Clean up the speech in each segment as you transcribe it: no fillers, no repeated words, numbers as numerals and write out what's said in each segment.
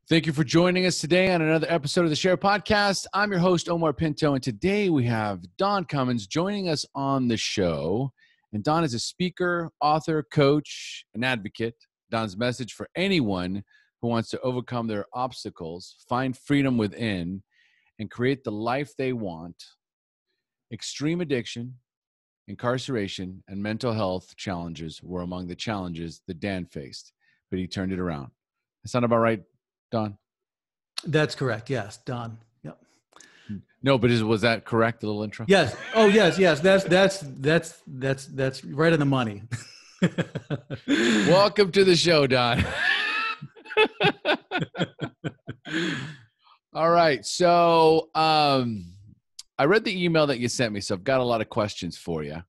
Thank you for joining us today on another episode of the Share Podcast. I'm your host, Omar Pinto, and today we have Don Cummins joining us on the show. And Don is a speaker, author, coach, and advocate. Don's message for anyone who wants to overcome their obstacles, find freedom within, and create the life they want. Extreme addiction, incarceration, and mental health challenges were among the challenges that Dan faced, but he turned it around. That sound about right, Don? That's correct. Yes, Don. Yep. No, but was that correct? The little intro? Yes. Oh, yes. That's right on the money. Welcome to the show, Don. All right. So I read the email that you sent me, so I've got a lot of questions for you.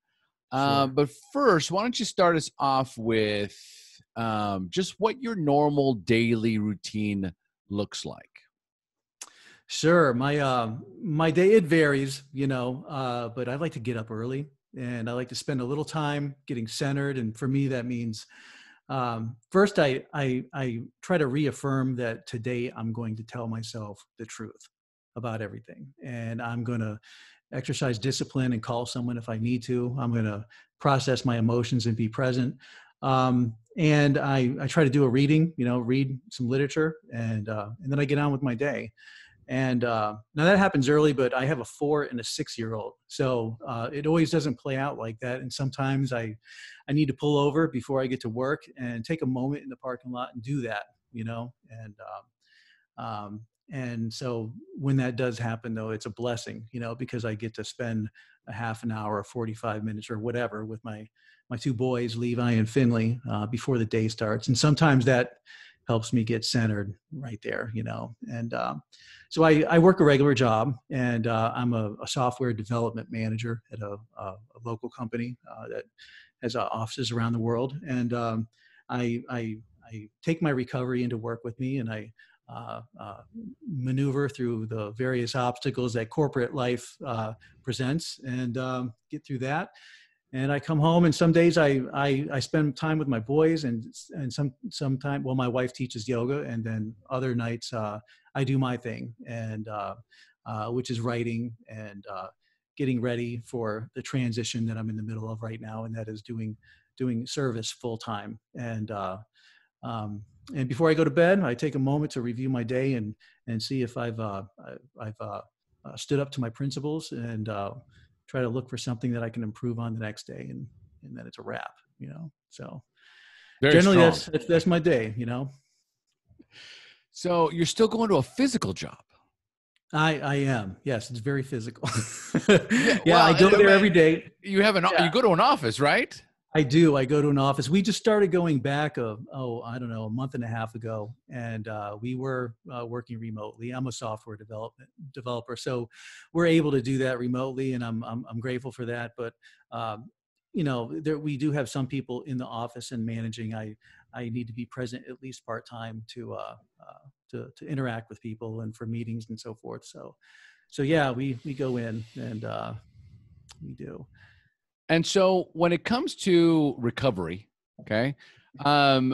Sure. But first, why don't you start us off with just what your normal daily routine looks like? Sure. My day, it varies, but I like to get up early and I like to spend a little time getting centered. And for me, that means first, I try to reaffirm that today I'm going to tell myself the truth about everything. And I'm going to exercise discipline and call someone if I need to. I'm going to process my emotions and be present. And I try to do a reading, read some literature, and then I get on with my day. And now that happens early, but I have a 4 and a 6-year-old. So it always doesn't play out like that. And sometimes I need to pull over before I get to work and take a moment in the parking lot and do that, and so when that does happen, though, it's a blessing, because I get to spend a half an hour, 45 minutes or whatever with my 2 boys, Levi and Finley, before the day starts. And sometimes that helps me get centered right there, And so I work a regular job, and I'm a software development manager at a local company that has offices around the world. And I take my recovery into work with me, and I maneuver through the various obstacles that corporate life presents, and get through that. And I come home, and some days I spend time with my boys, and some time. Well, my wife teaches yoga, and then other nights I do my thing, and which is writing and getting ready for the transition that I'm in the middle of right now, and that is doing service full time. And before I go to bed, I take a moment to review my day and see if I've stood up to my principles, and try to look for something that I can improve on the next day, and then it's a wrap, So Very generally strong. that's my day, So you're still going to a physical job? I am. Yes, it's very physical. Well, I go there every day. You you go to an office, right? I do. I go to an office. We just started going back, I don't know, a month and a half ago, and we were working remotely. I'm a software developer, so we're able to do that remotely, and I'm grateful for that. But we do have some people in the office and managing. I need to be present at least part time to interact with people and for meetings and so forth. So yeah, we go in, and we do. And so when it comes to recovery, okay,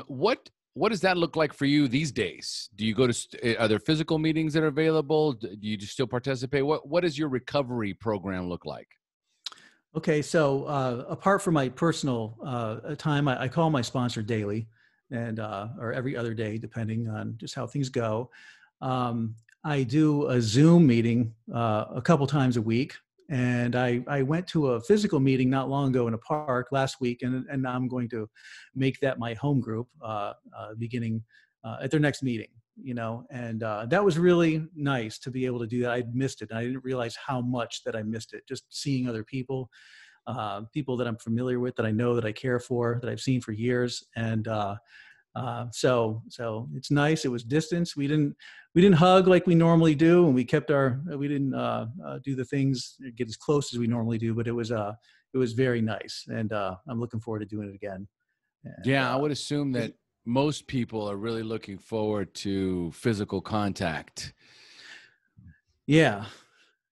what does that look like for you these days? Do you go to, are there physical meetings that are available? Do you still participate? What does your recovery program look like? Okay, so apart from my personal time, I call my sponsor daily, and or every other day, depending on just how things go. I do a Zoom meeting a couple times a week. And I went to a physical meeting not long ago in a park last week, and I'm going to make that my home group beginning at their next meeting, and that was really nice to be able to do that. I'd missed it. And I didn't realize how much that I missed it, just seeing other people, people that I'm familiar with, that I know, that I care for, that I've seen for years. And so it's nice. It was distance. We didn't hug like we normally do, and we didn't do the things, get as close as we normally do, but it was very nice. And I'm looking forward to doing it again. And, I would assume that most people are really looking forward to physical contact. Yeah.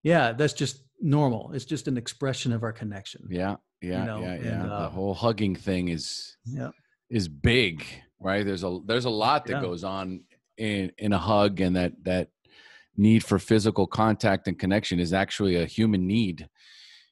That's just normal. It's just an expression of our connection. Yeah. The whole hugging thing is big, right? There's a lot that goes on in a hug, and that need for physical contact and connection is actually a human need.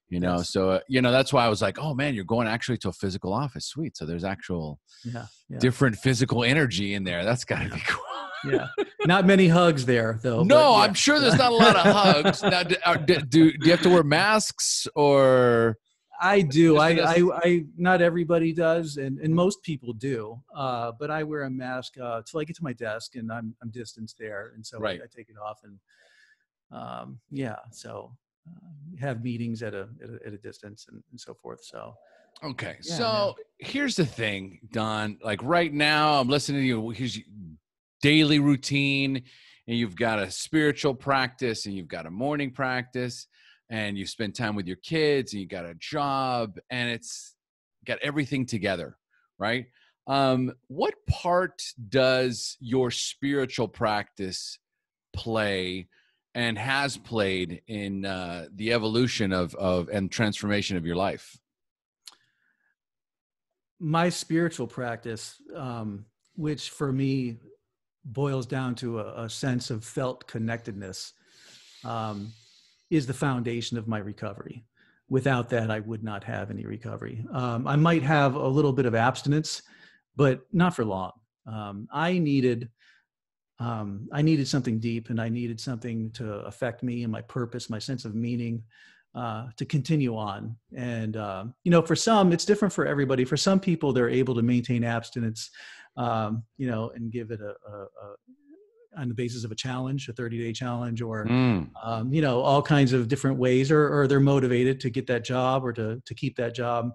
Yes. So that's why I was like, oh man, you're going actually to a physical office. Sweet. So there's actual Yeah. different physical energy in there. That's got to be cool. Yeah. Not many hugs there, though. No, but yeah. I'm sure there's not a lot of hugs. Now, do you have to wear masks or? I do. I not everybody does, and most people do. But I wear a mask till I get to my desk, and I'm distanced there, and so Right. I take it off, and so have meetings at a distance and so forth. So Okay. Yeah, So here's the thing, Don. Like right now, I'm listening to you. Here's your daily routine, and you've got a spiritual practice, and you've got a morning practice, and you spend time with your kids, and you got a job, and it's got everything together, right? What part does your spiritual practice play and has played in the evolution of and transformation of your life? my spiritual practice, which for me boils down to a sense of felt connectedness, is the foundation of my recovery. Without that, I would not have any recovery. I might have a little bit of abstinence, but not for long. I needed something deep, and I needed something to affect me and my purpose, my sense of meaning, to continue on. And, for some, it's different for everybody. For some people, they're able to maintain abstinence, and give it on the basis of a challenge, a 30-day challenge, or, all kinds of different ways, or they're motivated to get that job or to keep that job.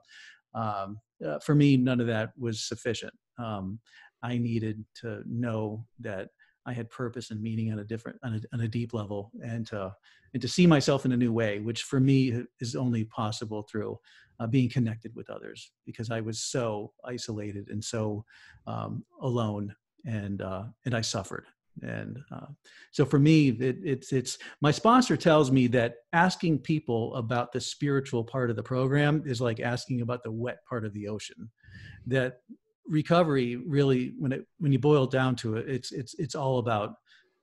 For me, none of that was sufficient. I needed to know that I had purpose and meaning on a deep level, and to see myself in a new way, which for me is only possible through being connected with others, because I was so isolated and so alone, and I suffered. And so for me, it's my sponsor tells me that asking people about the spiritual part of the program is like asking about the wet part of the ocean. That recovery really, when you boil down to it, it's all about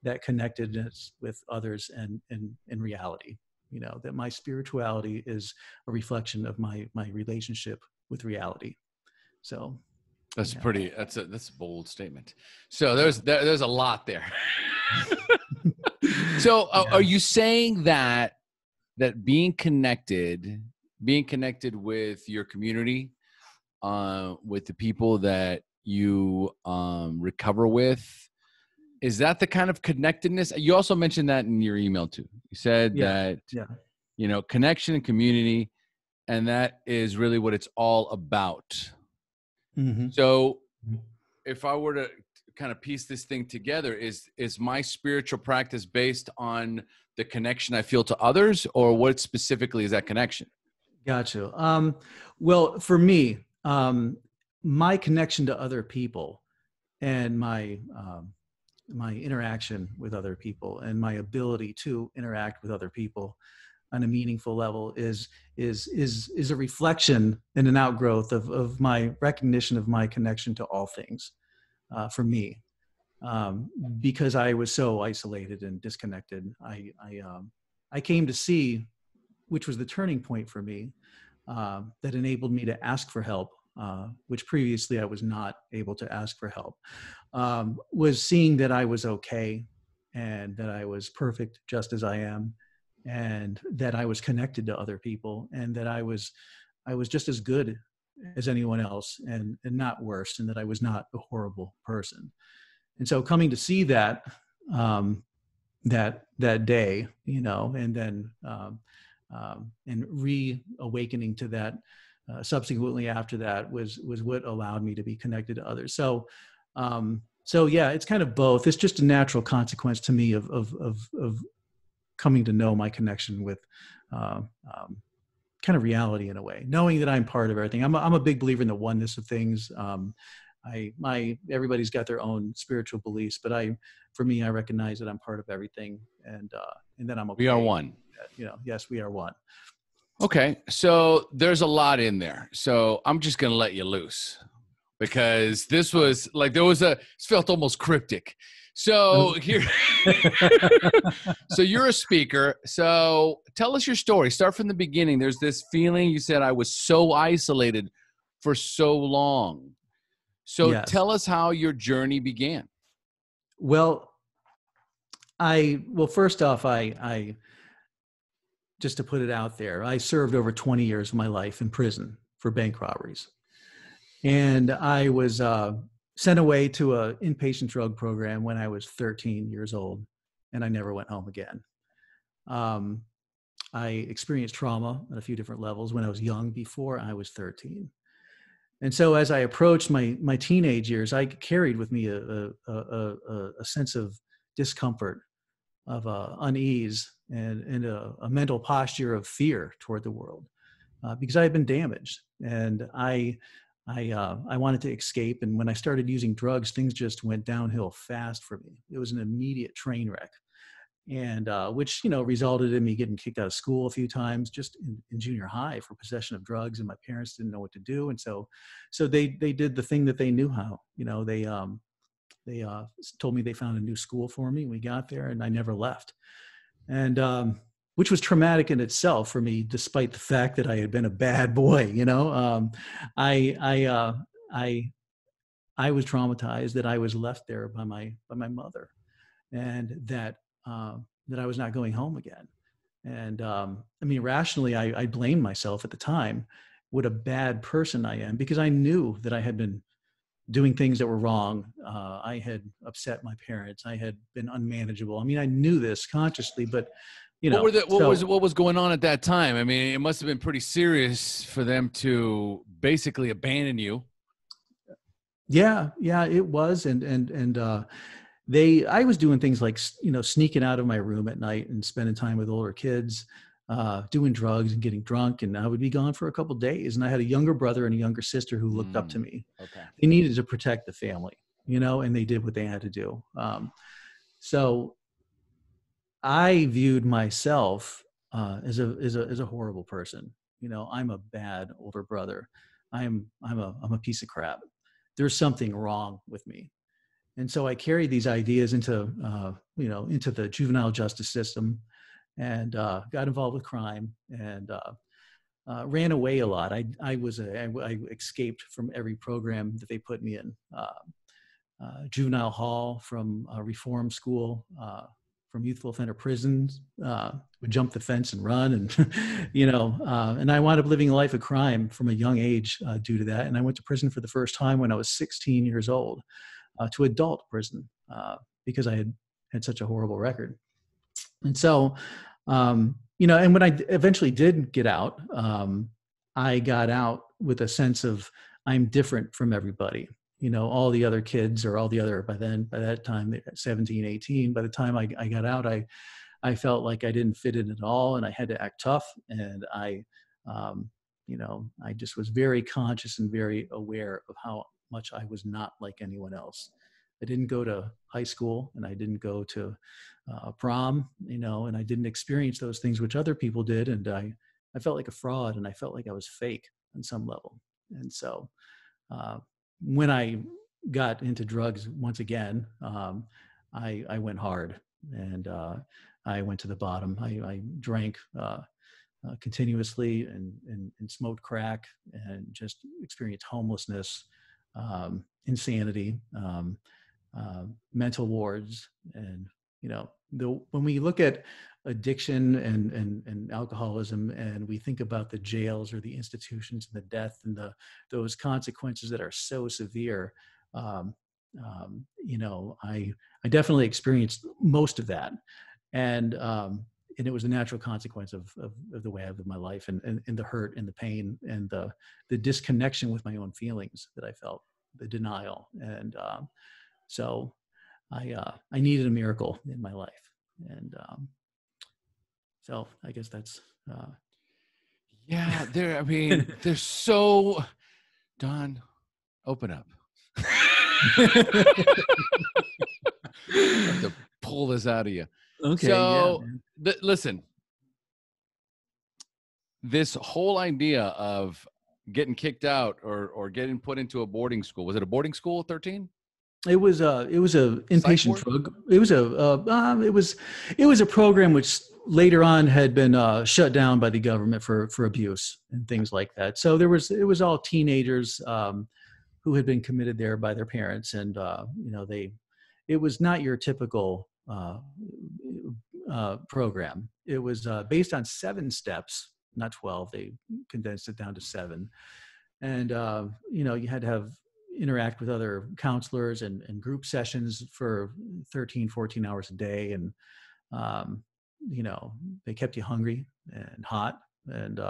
that connectedness with others and in reality. That my spirituality is a reflection of my relationship with reality. So that's a bold statement. So there's a lot there. So are you saying that being connected with your community, with the people that you recover with, is that the kind of connectedness? You also mentioned that in your email too. You said that, connection and community, and that is really what it's all about. Mm-hmm. So if I were to kind of piece this thing together, is my spiritual practice based on the connection I feel to others, or what specifically is that connection? Gotcha. Well, for me, my connection to other people and my interaction with other people and my ability to interact with other people on a meaningful level is a reflection and an outgrowth of my recognition of my connection to all things. For me, because I was so isolated and disconnected, I came to see, which was the turning point for me, that enabled me to ask for help, which previously I was not able to ask for help, was seeing that I was okay, and that I was perfect just as I am, and that I was connected to other people, and that I was just as good as anyone else, and not worse, and that I was not a horrible person. And so coming to see that, that day, and then and reawakening to that subsequently after that was what allowed me to be connected to others. So yeah, it's kind of both. It's just a natural consequence to me of coming to know my connection with kind of reality in a way, knowing that I'm part of everything. I'm a big believer in the oneness of things. Everybody's got their own spiritual beliefs, but for me, I recognize that I'm part of everything, and then I'm okay. We are one. Yes, we are one. Okay, so there's a lot in there. So I'm just going to let you loose. because this was like, it felt almost cryptic. So here, so you're a speaker. So tell us your story. Start from the beginning. There's this feeling, you said, I was so isolated for so long. So Yes. tell us how your journey began. Well, first off, I just to put it out there, I served over 20 years of my life in prison for bank robberies. And I was sent away to an inpatient drug program when I was 13 years old, and I never went home again. I experienced trauma at a few different levels when I was young, before I was 13. And so as I approached my teenage years, I carried with me a sense of discomfort, of unease, and a mental posture of fear toward the world, because I had been damaged, and I wanted to escape. And when I started using drugs, things just went downhill fast for me. It was an immediate train wreck, and which resulted in me getting kicked out of school a few times, just in junior high, for possession of drugs. And my parents didn't know what to do, and so they did the thing that they knew how. They told me they found a new school for me. We got there, and I never left, and which was traumatic in itself for me, despite the fact that I had been a bad boy. I was traumatized that I was left there by my mother, and that I was not going home again. And rationally, I blamed myself at the time. What a bad person I am, because I knew that I had been doing things that were wrong. I had upset my parents. I had been unmanageable. I knew this consciously, but what was going on at that time? It must have been pretty serious for them to basically abandon you. Yeah, it was. And I was doing things like, sneaking out of my room at night and spending time with older kids, doing drugs and getting drunk. And I would be gone for a couple of days. And I had a younger brother and a younger sister who looked up to me. Okay. They needed to protect the family, and they did what they had to do. So I viewed myself as a horrible person. I'm a bad older brother. I'm a piece of crap. There's something wrong with me. And so I carried these ideas into the juvenile justice system, and got involved with crime, and ran away a lot. I escaped from every program that they put me in. Juvenile hall, from reform school, from youthful offender prisons, would jump the fence and run, and and I wound up living a life of crime from a young age due to that. And I went to prison for the first time when I was 16 years old, to adult prison, because I had such a horrible record. And so, and when I eventually did get out, I got out with a sense of, I'm different from everybody. All the other kids, or all the other, by that time, 17, 18, by the time I got out, I felt like I didn't fit in at all, and I had to act tough. And I just was very conscious and very aware of how much I was not like anyone else. I didn't go to high school, and I didn't go to prom, and I didn't experience those things which other people did. And I felt like a fraud, and I felt like I was fake on some level. And so when I got into drugs once again, I went hard, and I went to the bottom. I drank continuously, and smoked crack, and just experienced homelessness, insanity, mental wards. And when we look at addiction and alcoholism, and we think about the jails or the institutions and the death and those consequences that are so severe, I definitely experienced most of that. And it was a natural consequence of the way I lived my life, and the hurt and the pain and the disconnection with my own feelings that I felt, the denial. And so I needed a miracle in my life. And so I guess that's yeah, they're so, Don, open up. I have to pull this out of you. Okay. So listen, this whole idea of getting kicked out or getting put into a boarding school? Was it a boarding school at 13? It was a Psych inpatient ward? drug. It was a program which later on had been shut down by the government for abuse and things like that. So it was all teenagers who had been committed there by their parents, and it was not your typical program. It was based on 7 steps, not 12. They condensed it down to 7, and you had to have interact with other counselors and group sessions for 13, 14 hours a day. And, they kept you hungry and hot and,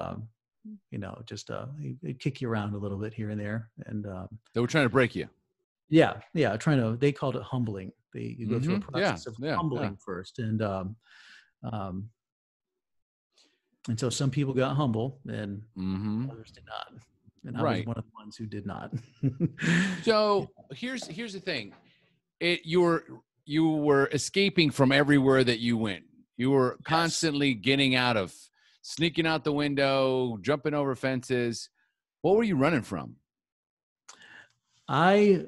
they'd kick you around a little bit here and there. And They were trying to break you. yeah, they called it humbling. You go through a process of humbling first. And so some people got humble and others did not. And I was one of the ones who did not. So here's the thing. You were escaping from everywhere that you went. You were constantly getting out of, sneaking out the window, jumping over fences. What were you running from? I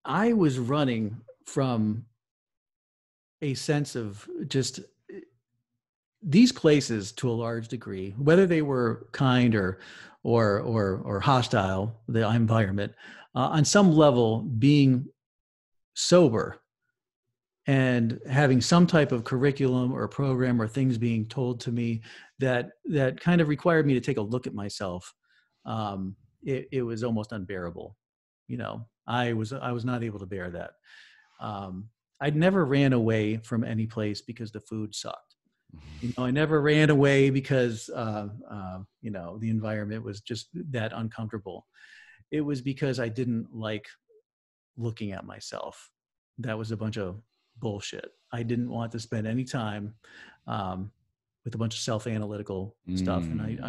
was running from a sense of just these places to a large degree, whether they were kind or hostile, the environment, on some level being sober and having some type of curriculum or program or things being told to me that kind of required me to take a look at myself. It was almost unbearable. I was not able to bear that. I'd never ran away from any place because the food sucked. I never ran away because, the environment was just that uncomfortable. It was because I didn't like looking at myself. That was a bunch of bullshit. I didn't want to spend any time with a bunch of self-analytical stuff. And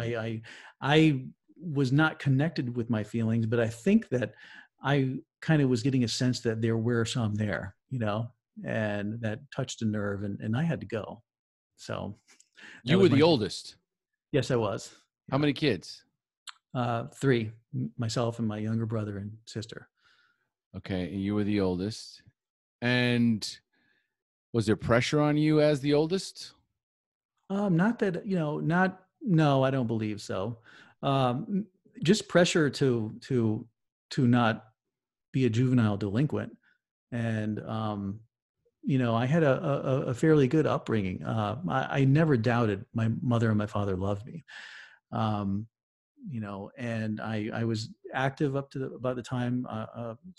I was not connected with my feelings, but I think that I kind of was getting a sense that there were some there, and that touched a nerve, and I had to go. So you were the oldest? Yes, I was. How many kids? 3, myself and my younger brother and sister. Okay. And you were the oldest. And was there pressure on you as the oldest? Not that, no, I don't believe so. Just pressure to not be a juvenile delinquent. And, I had a fairly good upbringing. I never doubted my mother and my father loved me. And I was active up to about the time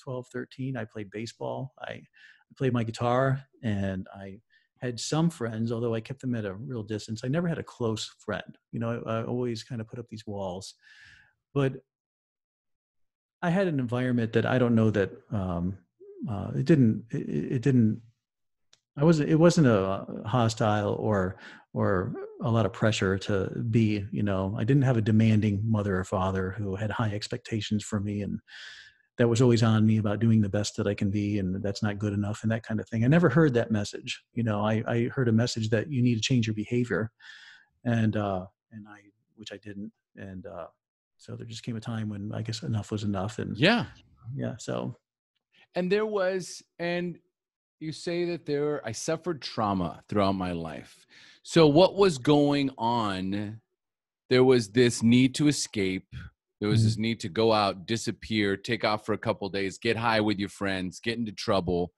12, 13. I played baseball. I played my guitar, and I had some friends, although I kept them at a real distance. I never had a close friend. I always kind of put up these walls. But I had an environment that I don't know that it didn't. It wasn't a hostile or a lot of pressure to be, I didn't have a demanding mother or father who had high expectations for me and that was always on me about doing the best that I can be, and that's not good enough and that kind of thing. I never heard that message. I heard a message that you need to change your behavior, which I didn't. And so there just came a time when I guess enough was enough. And so. And you say that I suffered trauma throughout my life. So what was going on? There was this need to escape. There was this need to go out, disappear, take off for a couple of days, get high with your friends, get into trouble.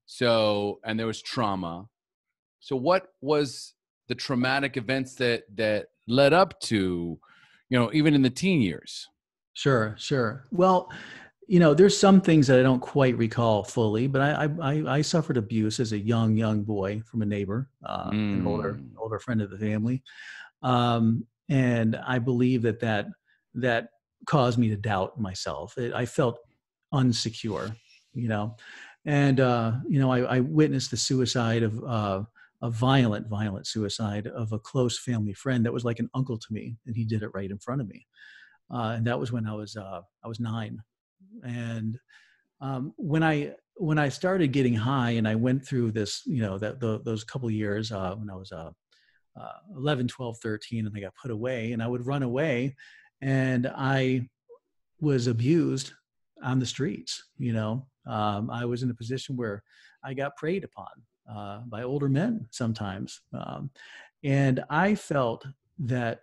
So, and there was trauma. So what was the traumatic events that led up to, even in the teen years? Sure. Well, there's some things that I don't quite recall fully, but I suffered abuse as a young boy from a neighbor, an older friend of the family. And I believe that caused me to doubt myself. I felt unsecure, and I witnessed the suicide of a violent suicide of a close family friend that was like an uncle to me, and he did it right in front of me. And that was when I was 9. And when I started getting high, and I went through this, those couple of years when I was 11, 12, 13, and I got put away, and I would run away, and I was abused on the streets. I was in a position where I got preyed upon by older men sometimes. And I felt that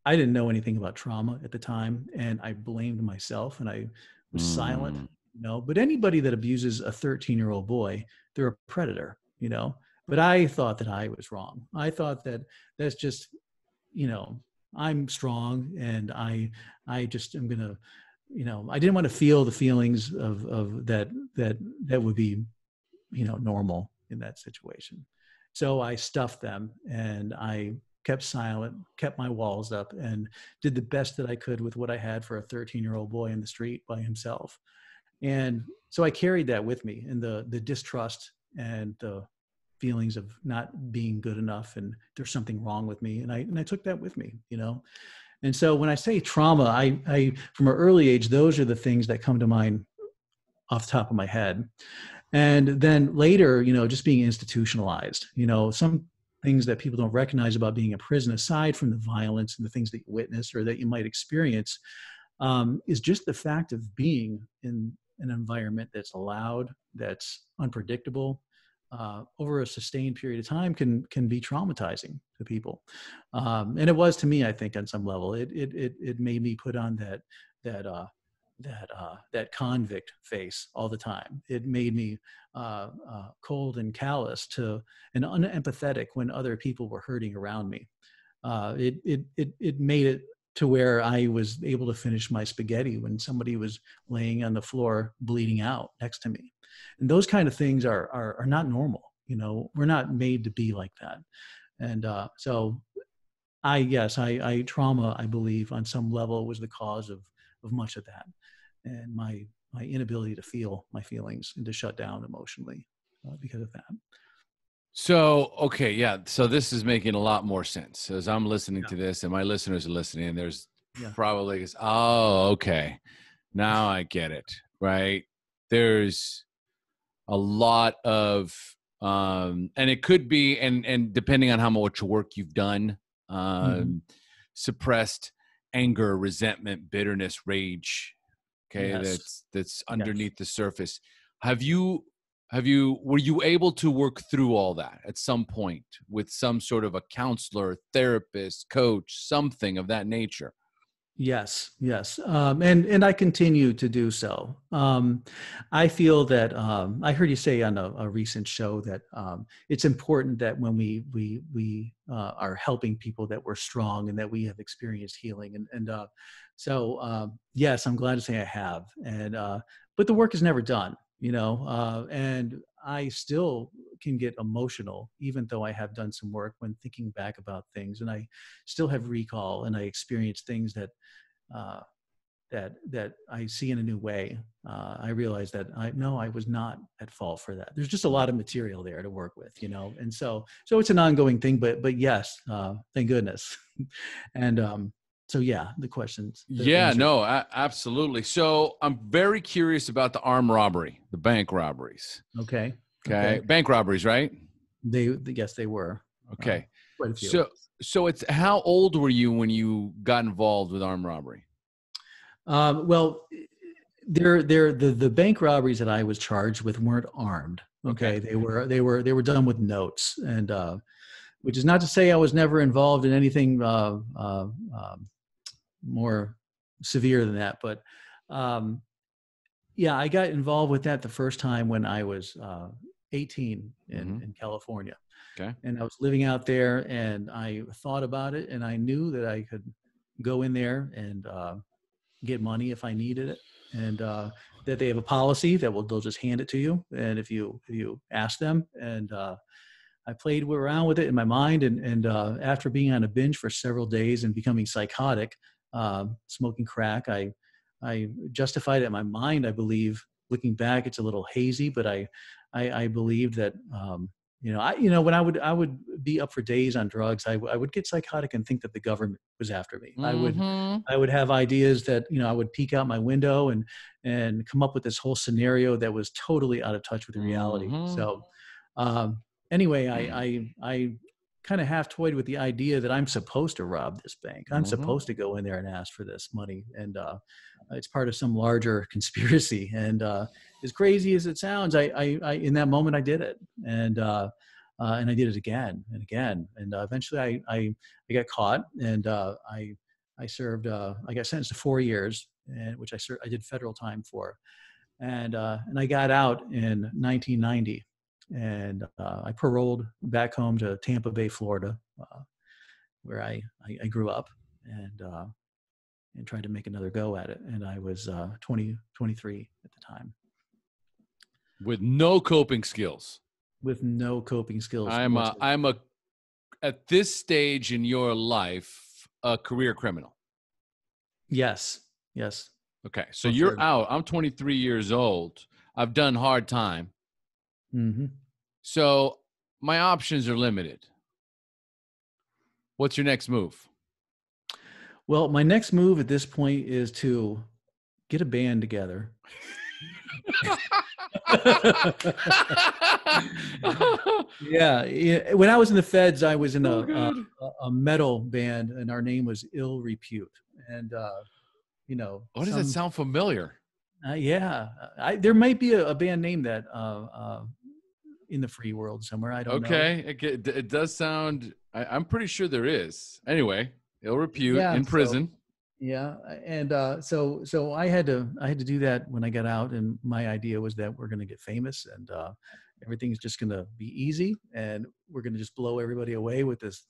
I didn't know anything about trauma at the time, and I blamed myself, and I was silent. Mm. But anybody that abuses a 13-year-old boy, they're a predator. But I thought that I was wrong. I thought that that's just, I'm strong, and I just am gonna, I didn't want to feel the feelings of that would be, normal in that situation. So I stuffed them, and I kept silent, kept my walls up, and did the best that I could with what I had for a 13-year-old boy in the street by himself. And so I carried that with me, and the distrust and the feelings of not being good enough, and there's something wrong with me. And I took that with me. And so when I say trauma, I from an early age, those are the things that come to mind off the top of my head. And then later, just being institutionalized, some things that people don't recognize about being in prison, aside from the violence and the things that you witness or that you might experience, is just the fact of being in an environment that's loud, that's unpredictable, over a sustained period of time can be traumatizing to people. And it was to me, I think, on some level. It made me put on that convict face all the time. It made me cold and callous and unempathetic when other people were hurting around me. It made it to where I was able to finish my spaghetti when somebody was laying on the floor bleeding out next to me. And those kind of things are not normal. We're not made to be like that. And so I trauma, I believe, on some level was the cause of much of that, and my inability to feel my feelings and to shut down emotionally because of that. So, okay, yeah. So this is making a lot more sense as I'm listening Yeah. to this, and my listeners are listening, and there's Yeah. probably this, oh, okay, now I get it, right? There's a lot of, and it could be, and depending on how much work you've done, Mhm. suppressed anger, resentment, bitterness, rage. Okay, Yes. that's Yes. underneath the surface. Were you able to work through all that at some point with some sort of a counselor, therapist, coach, something of that nature? Yes, yes, and I continue to do so. I feel that I heard you say on a recent show that it's important that when we are helping people that we're strong and that we have experienced healing, and so yes, I'm glad to say I have, and but the work is never done, and I still can get emotional even though I have done some work when thinking back about things, and I still have recall, and I experience things uh, that I see in a new way. I realize that I was not at fault for that. There's just a lot of material there to work with, and so it's an ongoing thing. But yes, thank goodness. And so yeah, the questions, the Yeah, answer. no, absolutely. So I'm very curious about the armed robbery, the bank robberies. Okay, Okay, okay. bank robberies, right? Yes, they were uh, Okay. quite a few. So it's how old were you when you got involved with armed robbery? Well, the bank robberies that I was charged with weren't armed. Okay. Okay, they were done with notes, and which is not to say I was never involved in anything more severe than that. But um, yeah, I got involved with that the first time when I was 18 Mm-hmm. in California, Okay. and I was living out there, and I thought about it, and I knew that I could go in there and get money if I needed it, and that they have a policy that they'll just hand it to you, and if you ask them, and I played around with it in my mind, and after being on a binge for several days and becoming psychotic, smoking crack, I justified it in my mind. I believe, looking back, it's a little hazy, but I believed that when I would be up for days on drugs, I would get psychotic and think that the government was after me. I would Mm-hmm. I would have ideas that I would peek out my window and come up with this whole scenario that was totally out of touch with reality. Mm-hmm. So. Um, anyway, I kind of half toyed with the idea that I'm supposed to rob this bank. I'm Mm-hmm. supposed to go in there and ask for this money. And it's part of some larger conspiracy. And as crazy as it sounds, I in that moment, I did it. And I did it again and again. And eventually I got caught, and I served, I got sentenced to 4 years, and which I did federal time for. And I got out in 1990. And I paroled back home to Tampa Bay, Florida, where I grew up, and tried to make another go at it. And I was 23 at the time. With no coping skills. With no coping skills. I'm at this stage in your life, a career criminal. Yes. Yes. Okay. So you're out. I'm 23 years old. I've done hard time. Mm-hmm. So my options are limited. What's your next move? Well, my next move at this point is to get a band together. Yeah. When I was in the feds, I was in a metal band, and our name was Ill Repute. And, what does that sound familiar? Yeah. There might be a band named that in the free world somewhere. I don't know. Okay. It does sound, I'm pretty sure there is. Anyway, Ill Repute in prison. Yeah. And so I had to do that when I got out, and my idea was that we're going to get famous, and everything's just going to be easy, and we're going to just blow everybody away with this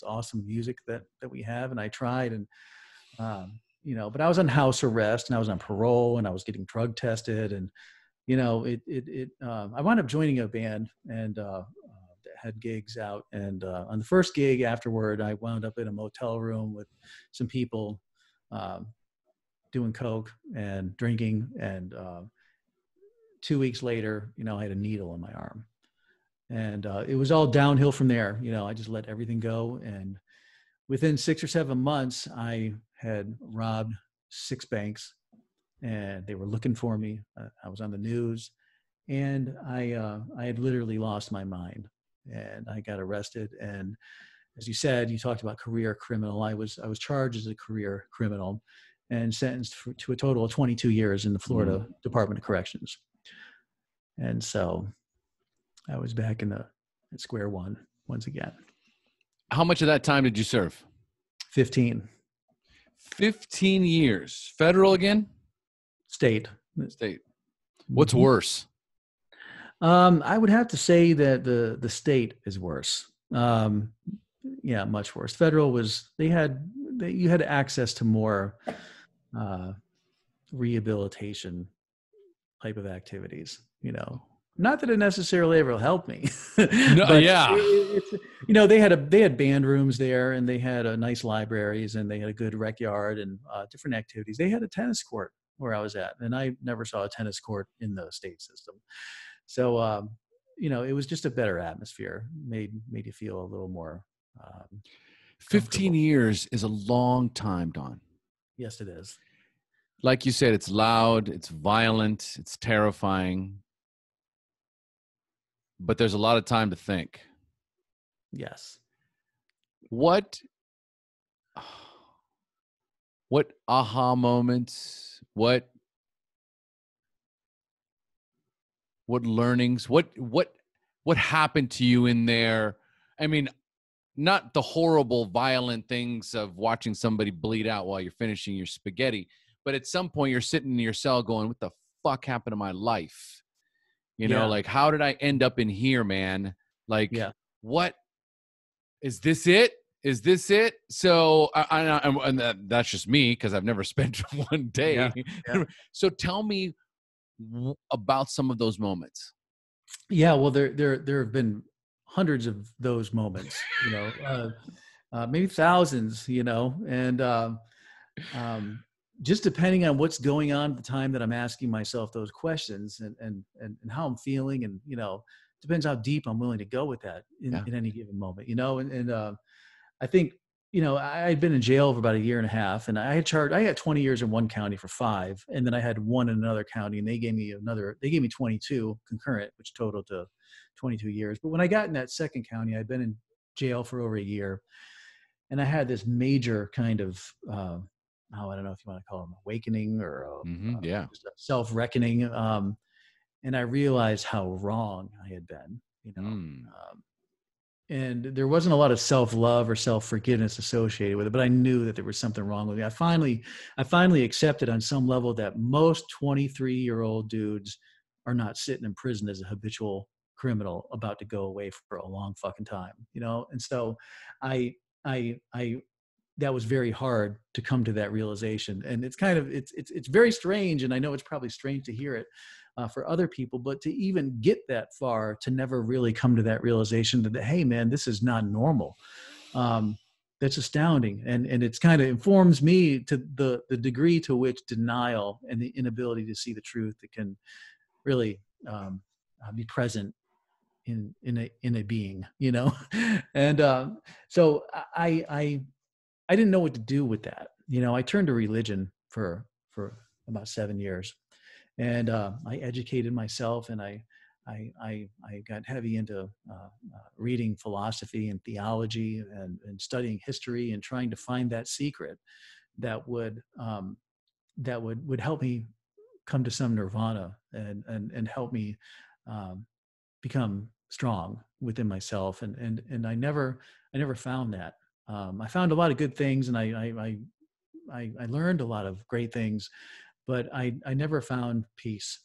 awesome music that we have. And I tried, and but I was on house arrest, and I was on parole, and I was getting drug tested, and I wound up joining a band, and that had gigs out. And on the first gig afterward, I wound up in a motel room with some people doing coke and drinking. And 2 weeks later, I had a needle in my arm, and it was all downhill from there. I just let everything go. And within 6 or 7 months, I had robbed 6 banks, and they were looking for me. I was on the news, and I had literally lost my mind, and I got arrested. And as you said, you talked about career criminal. I was charged as a career criminal and sentenced to a total of 22 years in the Florida Department of Corrections. And so I was back at square one once again. How much of that time did you serve? 15. 15 years. Federal again? State. What's worse? I would have to say that the state is worse. Yeah, much worse. Federal was, you had access to more rehabilitation type of activities, Not that it necessarily ever helped me. No, but yeah. They had band rooms there, and they had nice libraries, and they had a good rec yard, and different activities. They had a tennis court where I was at, and I never saw a tennis court in the state system. So, it was just a better atmosphere, made you feel a little more 15 years is a long time, Don. Yes, it is. Like you said, it's loud, it's violent, it's terrifying. But there's a lot of time to think. Yes. What aha moments, what learnings, what happened to you in there? I mean, not the horrible, violent things of watching somebody bleed out while you're finishing your spaghetti, but at some point you're sitting in your cell going, what the fuck happened to my life? Like, how did I end up in here, man? Like, what is this it? Is this it? So that's just me, because I've never spent one day. Yeah. So tell me about some of those moments. Yeah, well, there have been hundreds of those moments, maybe thousands, and just depending on what's going on at the time that I'm asking myself those questions, and how I'm feeling, and depends how deep I'm willing to go with that in any given moment, and I think I'd been in jail for about a year and a half, and I got 20 years in one county for 5, and then I had 1 in another county, and they gave me 22 concurrent, which totaled to 22 years. But when I got in that second county, I'd been in jail for over a year. And I had this major kind of, I don't know if you want to call it an awakening or Yeah. just a self-reckoning. And I realized how wrong I had been, Mm. and there wasn't a lot of self-love or self-forgiveness associated with it, but I knew that there was something wrong with me. I finally accepted on some level that most 23-year-old dudes are not sitting in prison as a habitual criminal about to go away for a long fucking time, And so I that was very hard to come to that realization. And it's very strange. And I know it's probably strange to hear it for other people, but to even get that far, to never really come to that realization that, hey man, this is not normal. That's astounding. And it's kind of informs me to the degree to which denial and the inability to see the truth that can really be present in a being, and so I didn't know what to do with that. I turned to religion for about 7 years, and I educated myself, and I got heavy into reading philosophy and theology and studying history and trying to find that secret that would help me come to some nirvana and help me become strong within myself. And I never found that. I found a lot of good things, and I learned a lot of great things, but I never found peace.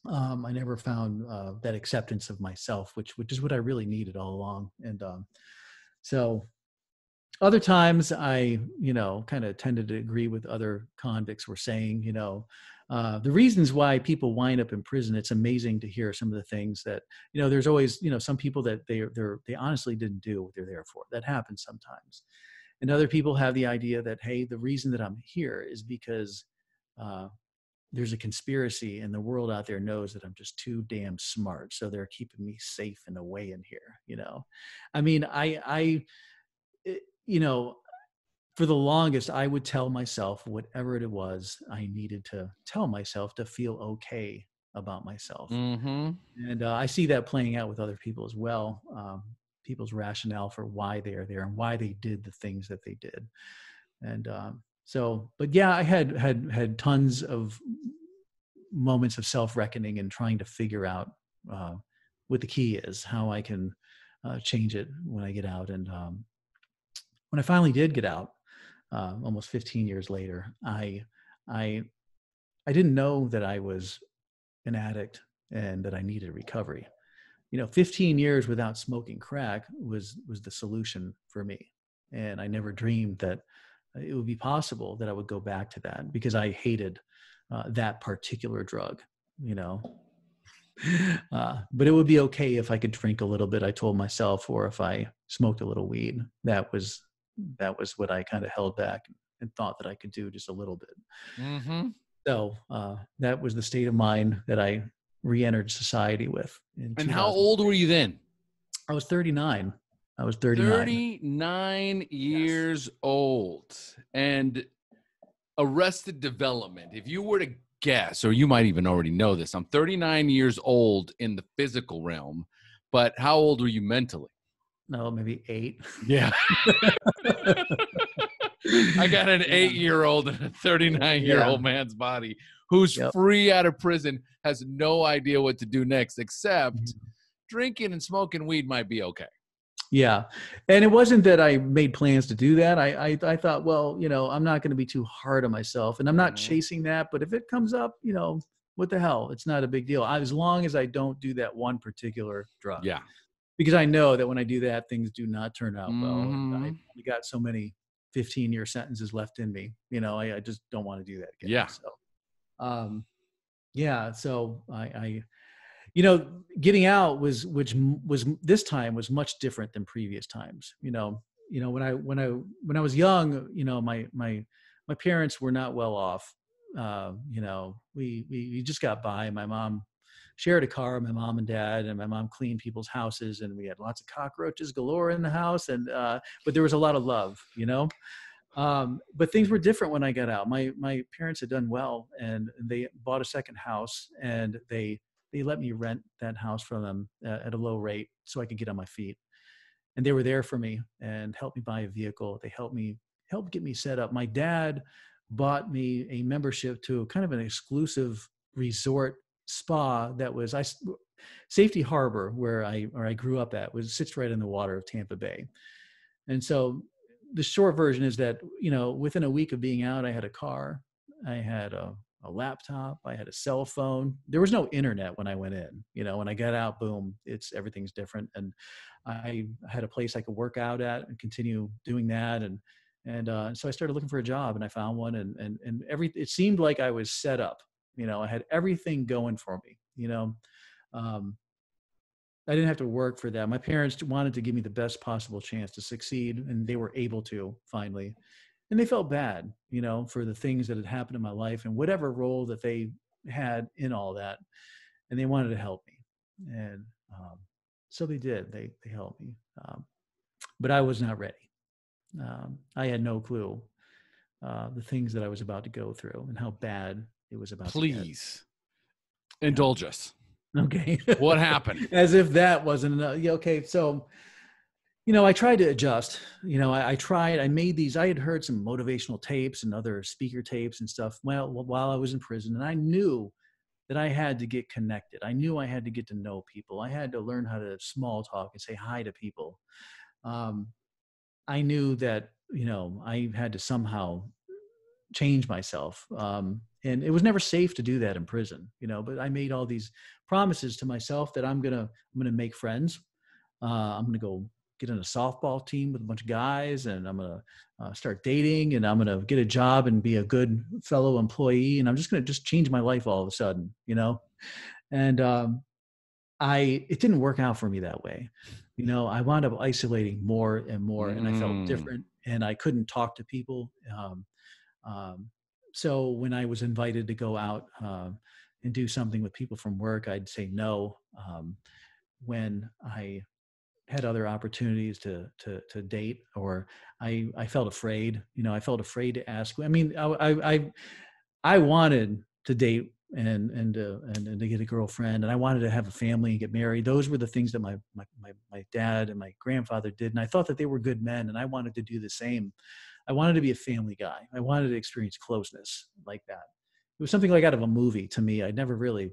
I never found that acceptance of myself, which is what I really needed all along. And so other times I, kind of tended to agree with other convicts were saying, the reasons why people wind up in prison. It's amazing to hear some of the things that, there's always, some people that they honestly didn't do what they're there for. That happens sometimes. And other people have the idea that, hey, the reason that I'm here is because there's a conspiracy, and the world out there knows that I'm just too damn smart. So they're keeping me safe and away in here. I mean, for the longest, I would tell myself whatever it was I needed to tell myself to feel okay about myself. Mm-hmm. And I see that playing out with other people as well. People's rationale for why they are there and why they did the things that they did. And but yeah, I had tons of moments of self-reckoning and trying to figure out what the key is, how I can change it when I get out. And when I finally did get out, almost 15 years later, I didn't know that I was an addict and that I needed recovery. 15 years without smoking crack was the solution for me. And I never dreamed that it would be possible that I would go back to that, because I hated that particular drug, but it would be okay if I could drink a little bit, I told myself, or if I smoked a little weed. That was what I kind of held back and thought that I could do just a little bit. Mm-hmm. So that was the state of mind that I re-entered society with. And how old were you then? I was 39. 39 years old. And Arrested Development, if you were to guess, or you might even already know this, I'm 39 years old in the physical realm, but how old were you mentally? No, maybe 8. Yeah. I got an 8-year-old in a 39-year-old man's body who's free out of prison, has no idea what to do next, except drinking and smoking weed might be okay. Yeah. And it wasn't that I made plans to do that. I thought, well, I'm not going to be too hard on myself, and I'm not chasing that. But if it comes up, what the hell? It's not a big deal. As long as I don't do that one particular drug. Yeah. Because I know that when I do that, things do not turn out well. Mm-hmm. And I've got so many 15-year sentences left in me. I just don't want to do that again. Yeah. So, so I getting out was this time was much different than previous times. When I was young, my parents were not well off. We just got by. My mom shared a car, my mom and dad, and my mom cleaned people's houses, and we had lots of cockroaches galore in the house. And but there was a lot of love, but things were different when I got out. My parents had done well, and they bought a second house, and they let me rent that house from them at a low rate so I could get on my feet. and they were there for me and helped me buy a vehicle. They helped get me set up. My dad bought me a membership to kind of an exclusive resort spa that was Safety Harbor, where I grew up at, sits right in the water of Tampa Bay. And so the short version is that, within a week of being out, I had a car, I had a laptop, I had a cell phone. There was no internet when I went in. When I got out, boom, everything's different. And I had a place I could work out at and continue doing that. And so I started looking for a job, and I found one, and it seemed like I was set up. I had everything going for me. I didn't have to work for that. My parents wanted to give me the best possible chance to succeed, and they were able to finally. And they felt bad, for the things that had happened in my life and whatever role that they had in all that. And they wanted to help me. And so they did. They helped me. But I was not ready. I had no clue the things that I was about to go through and how bad it was about to get. Please indulge us. Okay. What happened? As if that wasn't enough. Yeah, okay. So, I tried to adjust. I made these, I had heard some motivational tapes and other speaker tapes and stuff while I was in prison. And I knew that I had to get connected. I knew I had to get to know people. I had to learn how to small talk and say hi to people. I knew that, I had to somehow change myself. And it was never safe to do that in prison, but I made all these promises to myself that I'm going to make friends. I'm going to go get on a softball team with a bunch of guys, and I'm going to start dating, and I'm going to get a job and be a good fellow employee. And I'm just going to change my life all of a sudden, and it didn't work out for me that way. I wound up isolating more and more, and I felt different, and I couldn't talk to people. So when I was invited to go out and do something with people from work, I'd say no. When I had other opportunities to date, or I felt afraid. I felt afraid to ask. I mean, I wanted to date and to get a girlfriend, and I wanted to have a family and get married. Those were the things that my dad and my grandfather did, and I thought that they were good men, and I wanted to do the same. I wanted to be a family guy. I wanted to experience closeness like that. It was something like out of a movie to me. I'd never really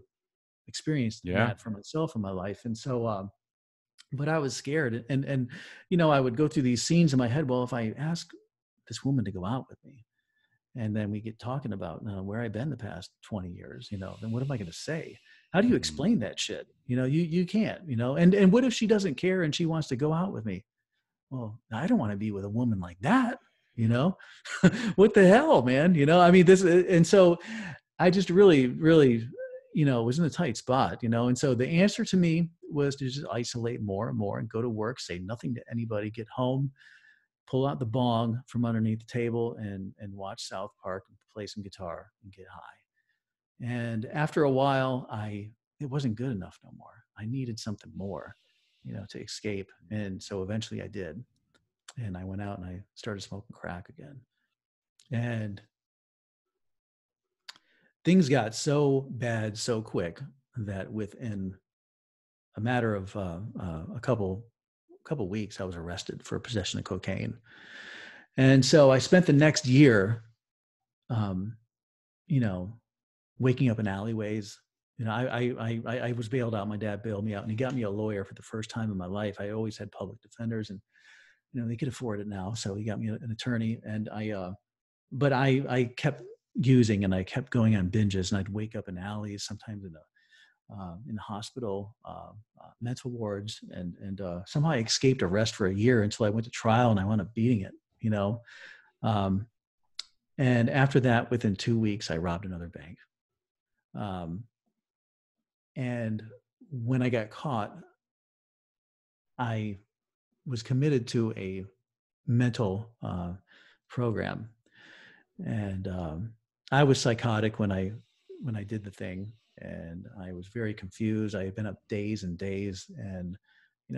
experienced that for myself in my life. And so, but I was scared. And, I would go through these scenes in my head. Well, if I ask this woman to go out with me, and then we get talking about where I've been the past 20 years, then what am I going to say? How do you explain that shit? You can't, and what if she doesn't care and she wants to go out with me? Well, I don't want to be with a woman like that. What the hell, man? I mean, and so I just really, really, was in a tight spot, and so the answer to me was to just isolate more and more and go to work, say nothing to anybody, get home, pull out the bong from underneath the table and watch South Park and play some guitar and get high. And after a while, it wasn't good enough no more. I needed something more, to escape. And so eventually I did. And I went out and I started smoking crack again. And things got so bad so quick that within a matter of a couple weeks, I was arrested for possession of cocaine. And so I spent the next year, waking up in alleyways. I was bailed out. My dad bailed me out, and he got me a lawyer for the first time in my life. I always had public defenders, and they could afford it now. So he got me an attorney, and but I kept using, and I kept going on binges, and I'd wake up in alleys, sometimes in the hospital, mental wards, and somehow I escaped arrest for a year until I went to trial, and I wound up beating it, and after that, within 2 weeks, I robbed another bank. And when I got caught, I was committed to a mental program, and I was psychotic when I did the thing, and I was very confused. I had been up days and days, and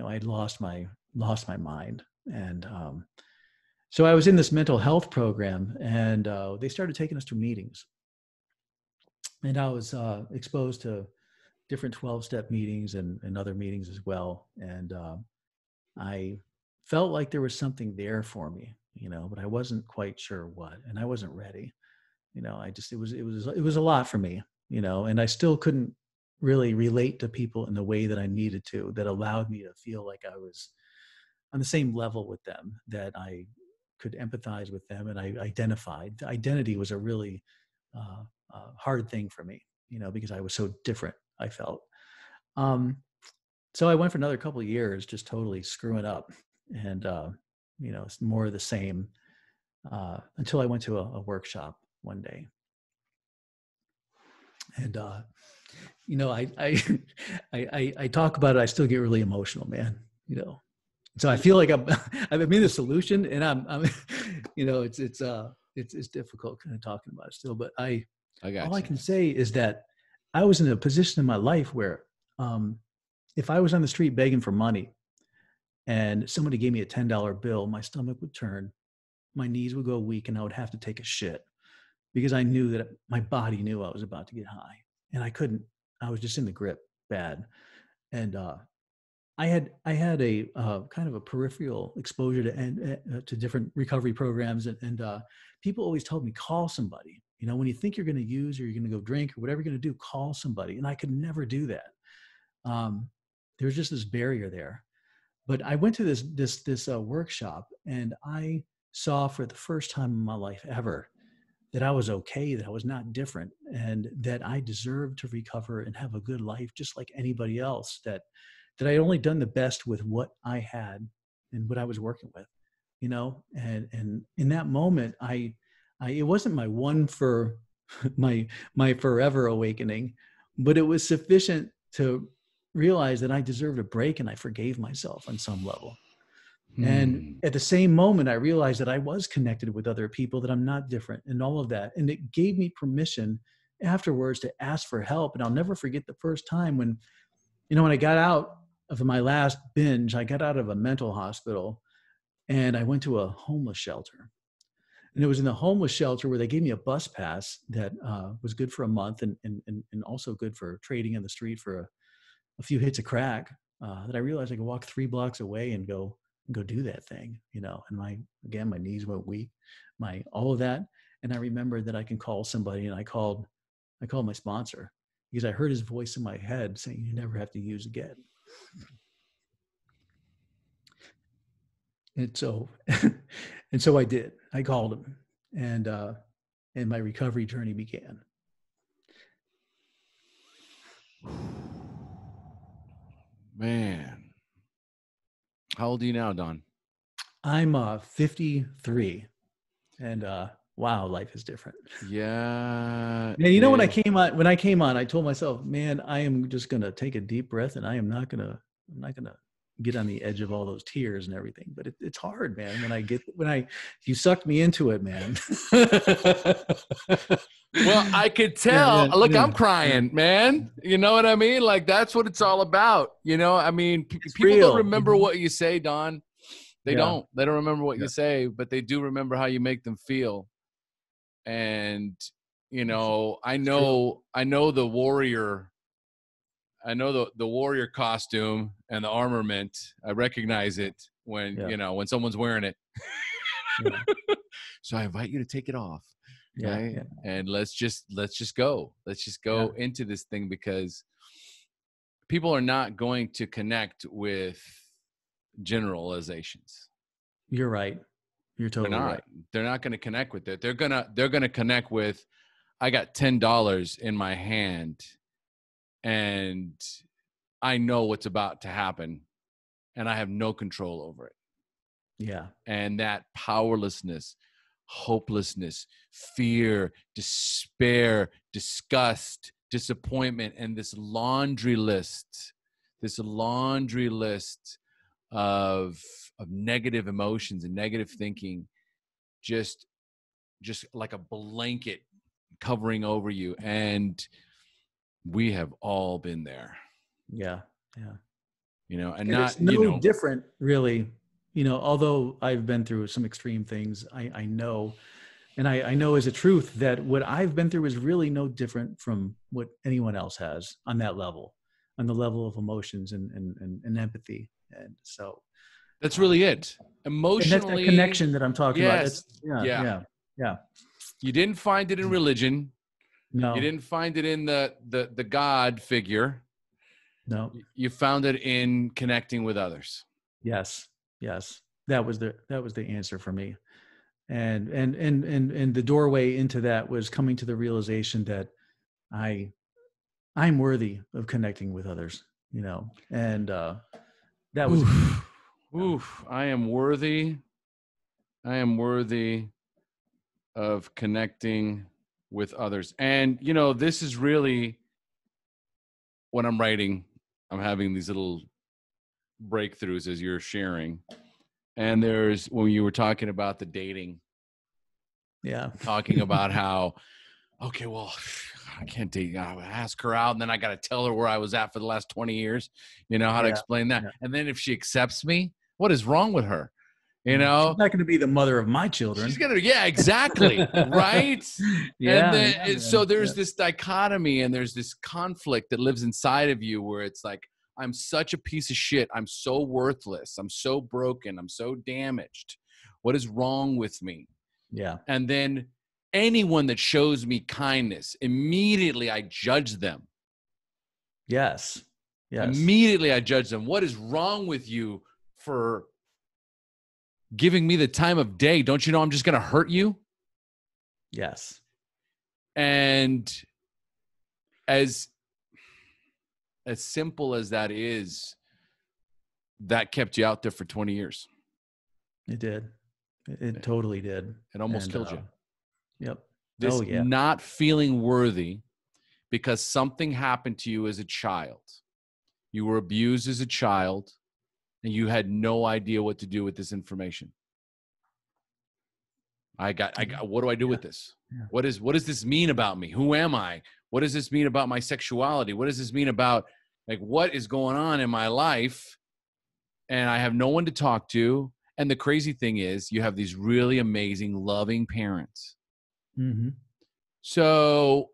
I'd lost my mind, and so I was in this mental health program, and they started taking us to meetings, and I was exposed to different 12-step meetings and other meetings as well, and I felt like there was something there for me, but I wasn't quite sure what, and I wasn't ready. It was a lot for me, and I still couldn't really relate to people in the way that I needed to, that allowed me to feel like I was on the same level with them, that I could empathize with them, and I identified. The identity was a really hard thing for me, because I was so different, I felt. So I went for another couple of years just totally screwing up, and it's more of the same, until I went to a workshop one day. And I I talk about it. I still get really emotional, man. So I feel like I'm in the solution, and I'm it's difficult kind of talking about it still. But got all I you. can say is that I was in a position in my life where, if I was on the street begging for money and somebody gave me a $10 bill, my stomach would turn, my knees would go weak, and I would have to take a shit, because I knew that my body knew I was about to get high, and I couldn't. I was just in the grip bad. And I had a kind of a peripheral exposure to different recovery programs, and people always told me, call somebody. When you think you're going to use, or you're going to go drink, or whatever you're going to do, call somebody. And I could never do that. There was just this barrier there. But I went to this workshop, and I saw for the first time in my life ever that I was okay, that I was not different, and that I deserved to recover and have a good life just like anybody else, that I had only done the best with what I had and what I was working with, and in that moment, I it wasn't my one for my forever awakening, but it was sufficient to realize that I deserved a break, and I forgave myself on some level. And at the same moment, I realized that I was connected with other people, that I'm not different, and all of that. And it gave me permission afterwards to ask for help. And I'll never forget the first time when I got out of my last binge, I got out of a mental hospital, and I went to a homeless shelter. And it was in the homeless shelter where they gave me a bus pass that was good for a month, and also good for trading in the street for a few hits of crack, that I realized I could walk 3 blocks away and go do that thing, and my knees went weak, all of that. And I remembered that I can call somebody, and I called my sponsor, because I heard his voice in my head saying, you never have to use again. And so, and so I did. I called him, and my recovery journey began. Man. How old are you now, Don? I'm 53, and wow, life is different. Yeah. Man, when I came on, I told myself, man, I am just gonna take a deep breath, and I'm not gonna get on the edge of all those tears and everything. But it's hard, man. You sucked me into it, man. Well, I could tell. Look, I'm crying, man. You know what I mean? Like, that's what it's all about. I mean, people don't remember what you say, Don. They don't. They don't remember what you say, but they do remember how you make them feel. And, I know the warrior. I know the warrior costume and the armament. I recognize it when, when someone's wearing it. So I invite you to take it off. Okay. Yeah. And let's just go. Let's just go into this thing, because people are not going to connect with generalizations. You're right. You're totally right. They're not going to connect with it. They're gonna connect with, I got $10 in my hand, and I know what's about to happen, and I have no control over it. Yeah. And that powerlessness, hopelessness, fear, despair, disgust, disappointment, and this laundry list of negative emotions and negative thinking, just like a blanket covering over you. And we have all been there. Yeah. And not, it's no different, really. Although I've been through some extreme things, I know, and I know as a truth that what I've been through is really no different from what anyone else has on that level, on the level of emotions and empathy. And so, That's really it. And that's that Emotionally, connection that I'm talking about. yes. That's, yeah, Yeah. yeah, yeah. You didn't find it in religion. You No, didn't find it in the God figure. no. You found it in connecting with others. Yes, yes. That was the answer for me. And the doorway into that was coming to the realization that I'm worthy of connecting with others, and that was a key. Oof. Oof. I am worthy. I am worthy of connecting with others. And, this is really when I'm writing, I'm having these little breakthroughs as you're sharing. And there's when you were talking about the dating, Yeah. talking about how, okay, well, I can't date. I ask her out, and then I got to tell her where I was at for the last 20 years. How to Yeah. explain that. Yeah. And then if she accepts me, what is wrong with her? She's not going to be the mother of my children. She's gonna, yeah, exactly, right. And Yeah, then, yeah, so man. there's Yeah. this dichotomy, and there's this conflict that lives inside of you, where it's like, I'm such a piece of shit. I'm so worthless. I'm so broken. I'm so damaged. What is wrong with me? Yeah. And then anyone that shows me kindness, immediately I judge them. Yes. Yes. Immediately I judge them. What is wrong with you for giving me the time of day? Don't you know I'm just going to hurt you? Yes. And as simple as that is, that kept you out there for 20 years. It did. It totally did. It almost killed you. Yep. This Oh, yeah. not feeling worthy because something happened to you as a child. You were abused as a child, and you had no idea what to do with this information. I got, what do I do with this? Yeah. What does this mean about me? Who am I? What does this mean about my sexuality? What does this mean about, like, what is going on in my life? And I have no one to talk to. And the crazy thing is, you have these really amazing, loving parents. Mm-hmm. So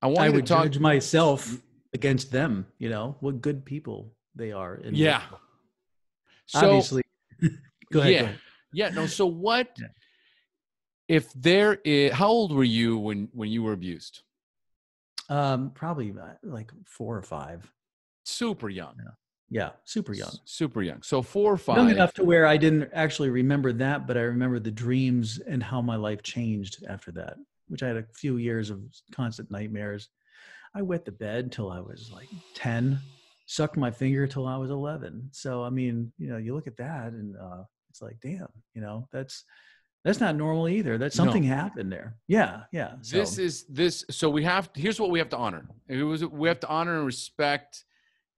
I would judge myself against them, what good people they are. And yeah. So, obviously. Go ahead. Yeah. Yeah. No. So what, if there is, how old were you when you were abused? Probably like 4 or 5. Super young. Yeah. Super young. Super young. So 4 or 5. Young enough to where I didn't actually remember that, but I remember the dreams and how my life changed after that, which I had a few years of constant nightmares. I wet the bed till I was like 10, sucked my finger till I was 11. So, I mean, you look at that and it's like, damn, that's not normal either. That's something happened there. Yeah. Yeah. So. So here's what we have to honor. We have to honor and respect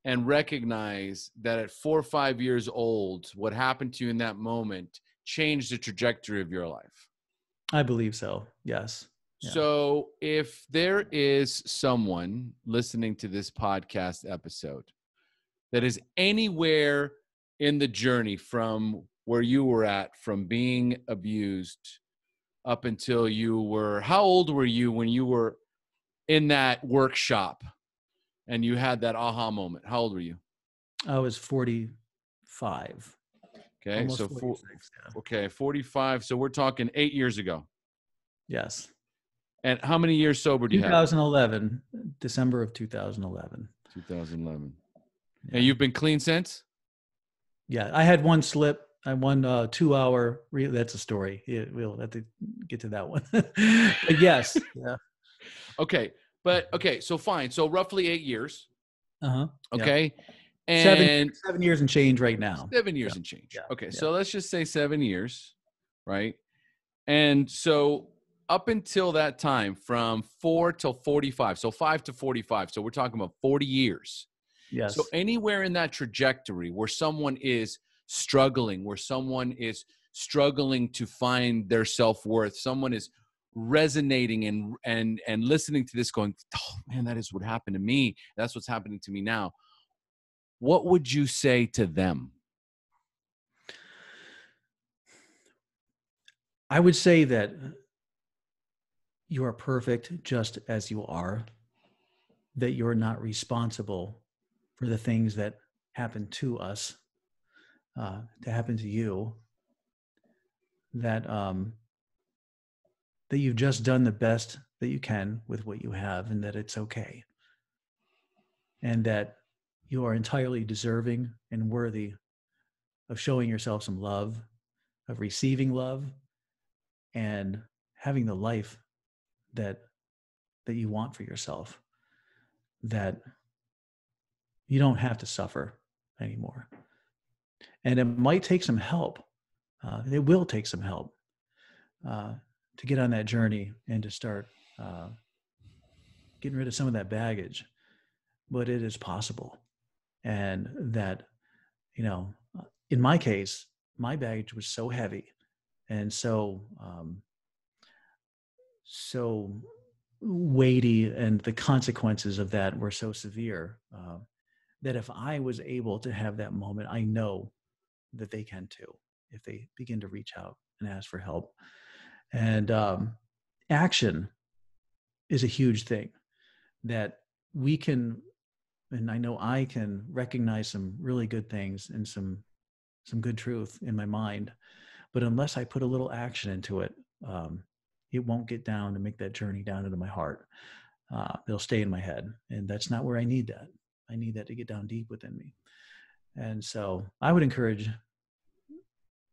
and recognize that at 4 or 5 years old, what happened to you in that moment changed the trajectory of your life. I believe so. Yes. Yeah. So if there is someone listening to this podcast episode that is anywhere in the journey from where you were at, from being abused up until how old were you when you were in that workshop and you had that aha moment? How old were you? I was 45. Okay. Almost So 46, okay, 45. So we're talking 8 years ago. Yes. And how many years sober do you have? 2011, December of 2011. 2011. Yeah. And you've been clean since? Yeah. I had one slip. I won 2 hour. That's a story. Yeah, we'll have to get to that one. But yes. Yeah. Okay. But okay. So fine. So roughly 8 years. Uh-huh. Okay. Yeah. And 7 years and change right now. 7 years and change. Yeah. Okay. So let's just say 7 years. Right. And so up until that time, from 4 till 45, so 5 to 45. So we're talking about 40 years. Yes. So anywhere in that trajectory where someone is struggling, where someone is struggling to find their self-worth, someone is resonating and listening to this going, oh man, that is what happened to me. That's what's happening to me now. What would you say to them? I would say that you are perfect just as you are, that you're not responsible for the things that happen to us, to happen to you, that that you've just done the best that you can with what you have, and that it's okay, and that you are entirely deserving and worthy of showing yourself some love, of receiving love, and having the life that you want for yourself, that you don't have to suffer anymore. And it might take some help. It will take some help to get on that journey and to start getting rid of some of that baggage. But it is possible. And that, in my case, my baggage was so heavy and so weighty, and the consequences of that were so severe, that if I was able to have that moment, I know that they can too, if they begin to reach out and ask for help. And action is a huge thing, that we can, and I know I can recognize some really good things and some good truth in my mind, but unless I put a little action into it, it won't get down to make that journey down into my heart. It'll stay in my head, and that's not where I need that. I need that to get down deep within me. And so I would encourage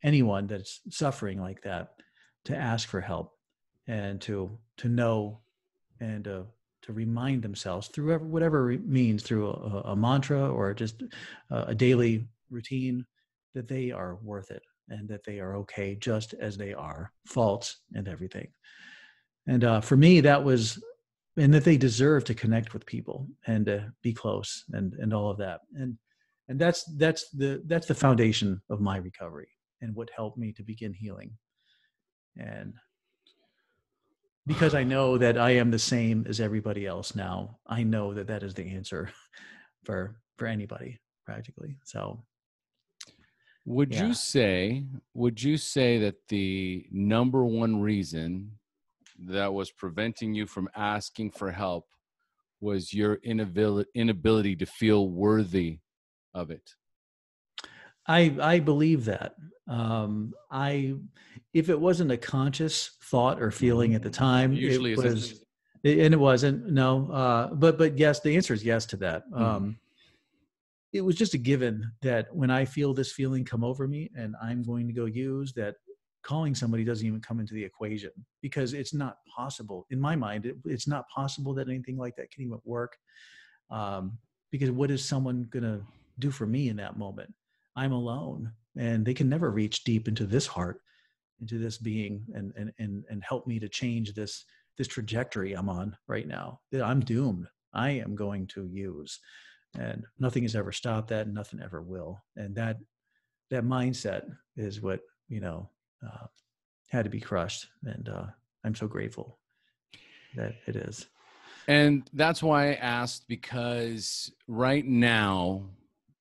anyone that's suffering like that to ask for help, and to know, and to remind themselves through whatever means, through a mantra or just a daily routine, that they are worth it, and that they are okay just as they are, faults and everything. And for me, that was, and that they deserve to connect with people and to be close, and all of that. And that's the foundation of my recovery, and what helped me to begin healing. And because I know that I am the same as everybody else now, I know that that is the answer for anybody practically. So Would yeah. you say that the number one reason that was preventing you from asking for help was your inability to feel worthy of it? I believe that. If it wasn't a conscious thought or feeling at the time, Usually it isn't. was, and it wasn't. No, but yes, the answer is yes to that. It was just a given that when I feel this feeling come over me, and I'm going to go use that, calling somebody doesn't even come into the equation, because it's not possible in my mind. It's not possible that anything like that can even work. Because what is someone gonna do for me in that moment? I'm alone, and they can never reach deep into this heart, into this being, and help me to change this trajectory I'm on right now. That I'm doomed. I am going to use, and nothing has ever stopped that, and nothing ever will. And that mindset is what had to be crushed, and I'm so grateful that it is. And that's why I asked, because right now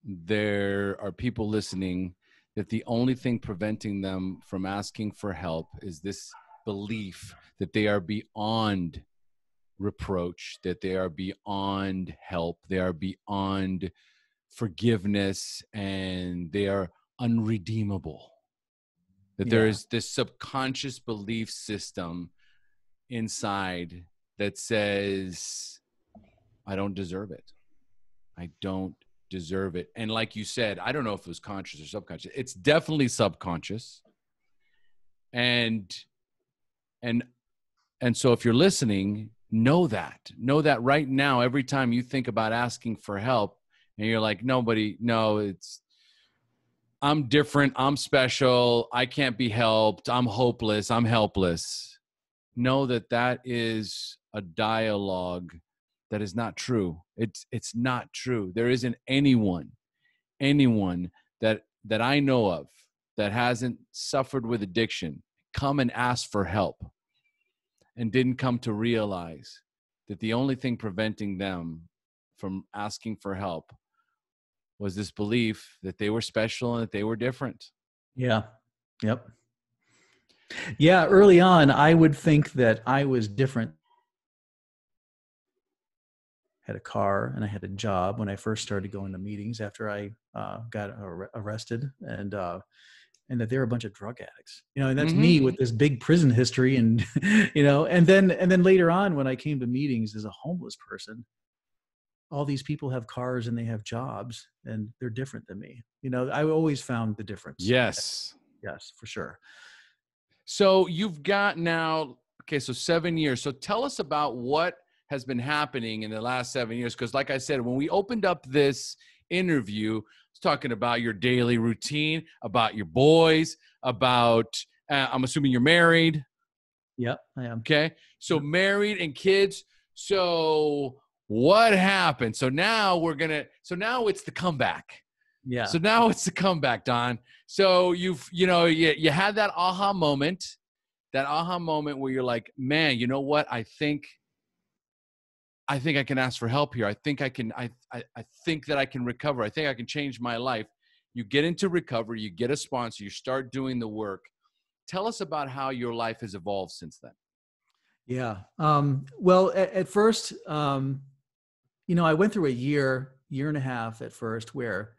there are people listening that the only thing preventing them from asking for help is this belief that they are beyond reproach, that they are beyond help, they are beyond forgiveness, and they are unredeemable. That there is this subconscious belief system inside that says, I don't deserve it. I don't deserve it. And like you said, I don't know if it was conscious or subconscious. It's definitely subconscious. And so if you're listening, know that right now, every time you think about asking for help and you're like, I'm different, I'm special, I can't be helped, I'm hopeless, I'm helpless. Know that is a dialogue that is not true. It's not true. There isn't anyone that I know of that hasn't suffered with addiction come and ask for help and didn't come to realize that the only thing preventing them from asking for help was this belief that they were special and that they were different. Yeah. Yep. Yeah. Early on, I would think that I was different had a car, and I had a job when I first started going to meetings after I got arrested, and that they're a bunch of drug addicts, and that's Mm-hmm. me with this big prison history. And, and then later on, when I came to meetings as a homeless person, all these people have cars and they have jobs and they're different than me. I always found the difference. Yes. Yes, for sure. So you've got now, okay, so 7 years. So tell us about what has been happening in the last 7 years. Because like I said, when we opened up this interview, it's talking about your daily routine, about your boys, about, I'm assuming you're married. Yep, I am. Okay. So Yep. married and kids. So what happened? So now now it's the comeback. Yeah. So now it's the comeback, Don. So you had that aha moment where you're like, man, you know what? I think I can ask for help here. I think I can, I think that I can recover. I think I can change my life. You get into recovery, you get a sponsor, you start doing the work. Tell us about how your life has evolved since then. Yeah. Well, at first, I went through a year and a half at first where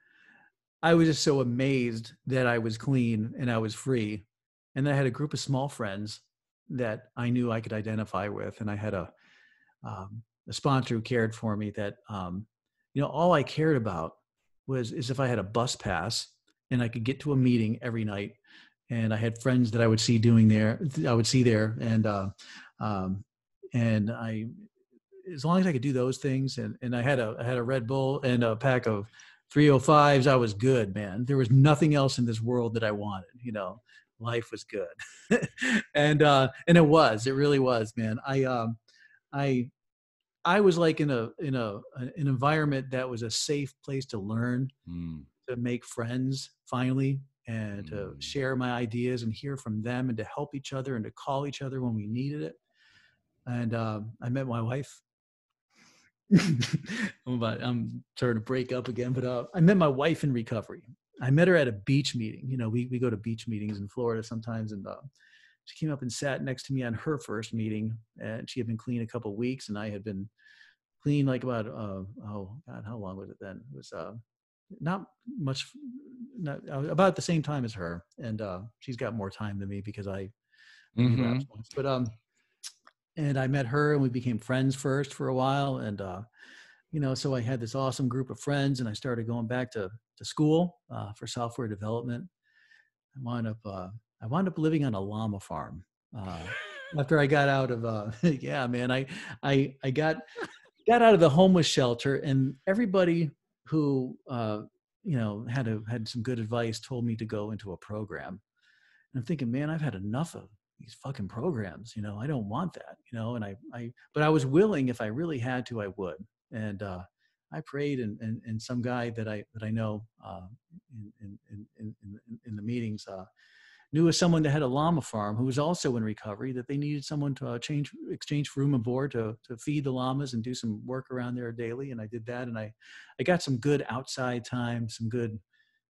I was just so amazed that I was clean and I was free. And I had a group of small friends that I knew I could identify with. And I had a sponsor who cared for me that, all I cared about is if I had a bus pass and I could get to a meeting every night. And I had friends that I would see there. And as long as I could do those things, and I had a Red Bull and a pack of 305s, I was good, man. There was nothing else in this world that I wanted. Life was good. And it really was, man. I was like in an environment that was a safe place to learn, to make friends finally, and to share my ideas and hear from them, and to help each other and to call each other when we needed it. And I met my wife. I'm starting to break up again, but I met my wife in recovery. I met her at a beach meeting. We go to beach meetings in Florida sometimes, and she came up and sat next to me on her first meeting. And she had been clean a couple of weeks, and I had been clean like about oh God, how long was it then? It was not much, about the same time as her, and she's got more time than me because I relapsed once. But and I met her and we became friends first for a while. And, so I had this awesome group of friends, and I started going back to school for software development. I wound up living on a llama farm after I got out of, yeah, man, I got out of the homeless shelter, and everybody who, had some good advice told me to go into a program. And I'm thinking, man, I've had enough of these fucking programs. I don't want that. But I was willing, if I really had to, I would. And I prayed, and some guy that I know in the meetings knew of someone that had a llama farm who was also in recovery, that they needed someone to exchange for room and board to feed the llamas and do some work around there daily. And I did that, and I got some good outside time, some good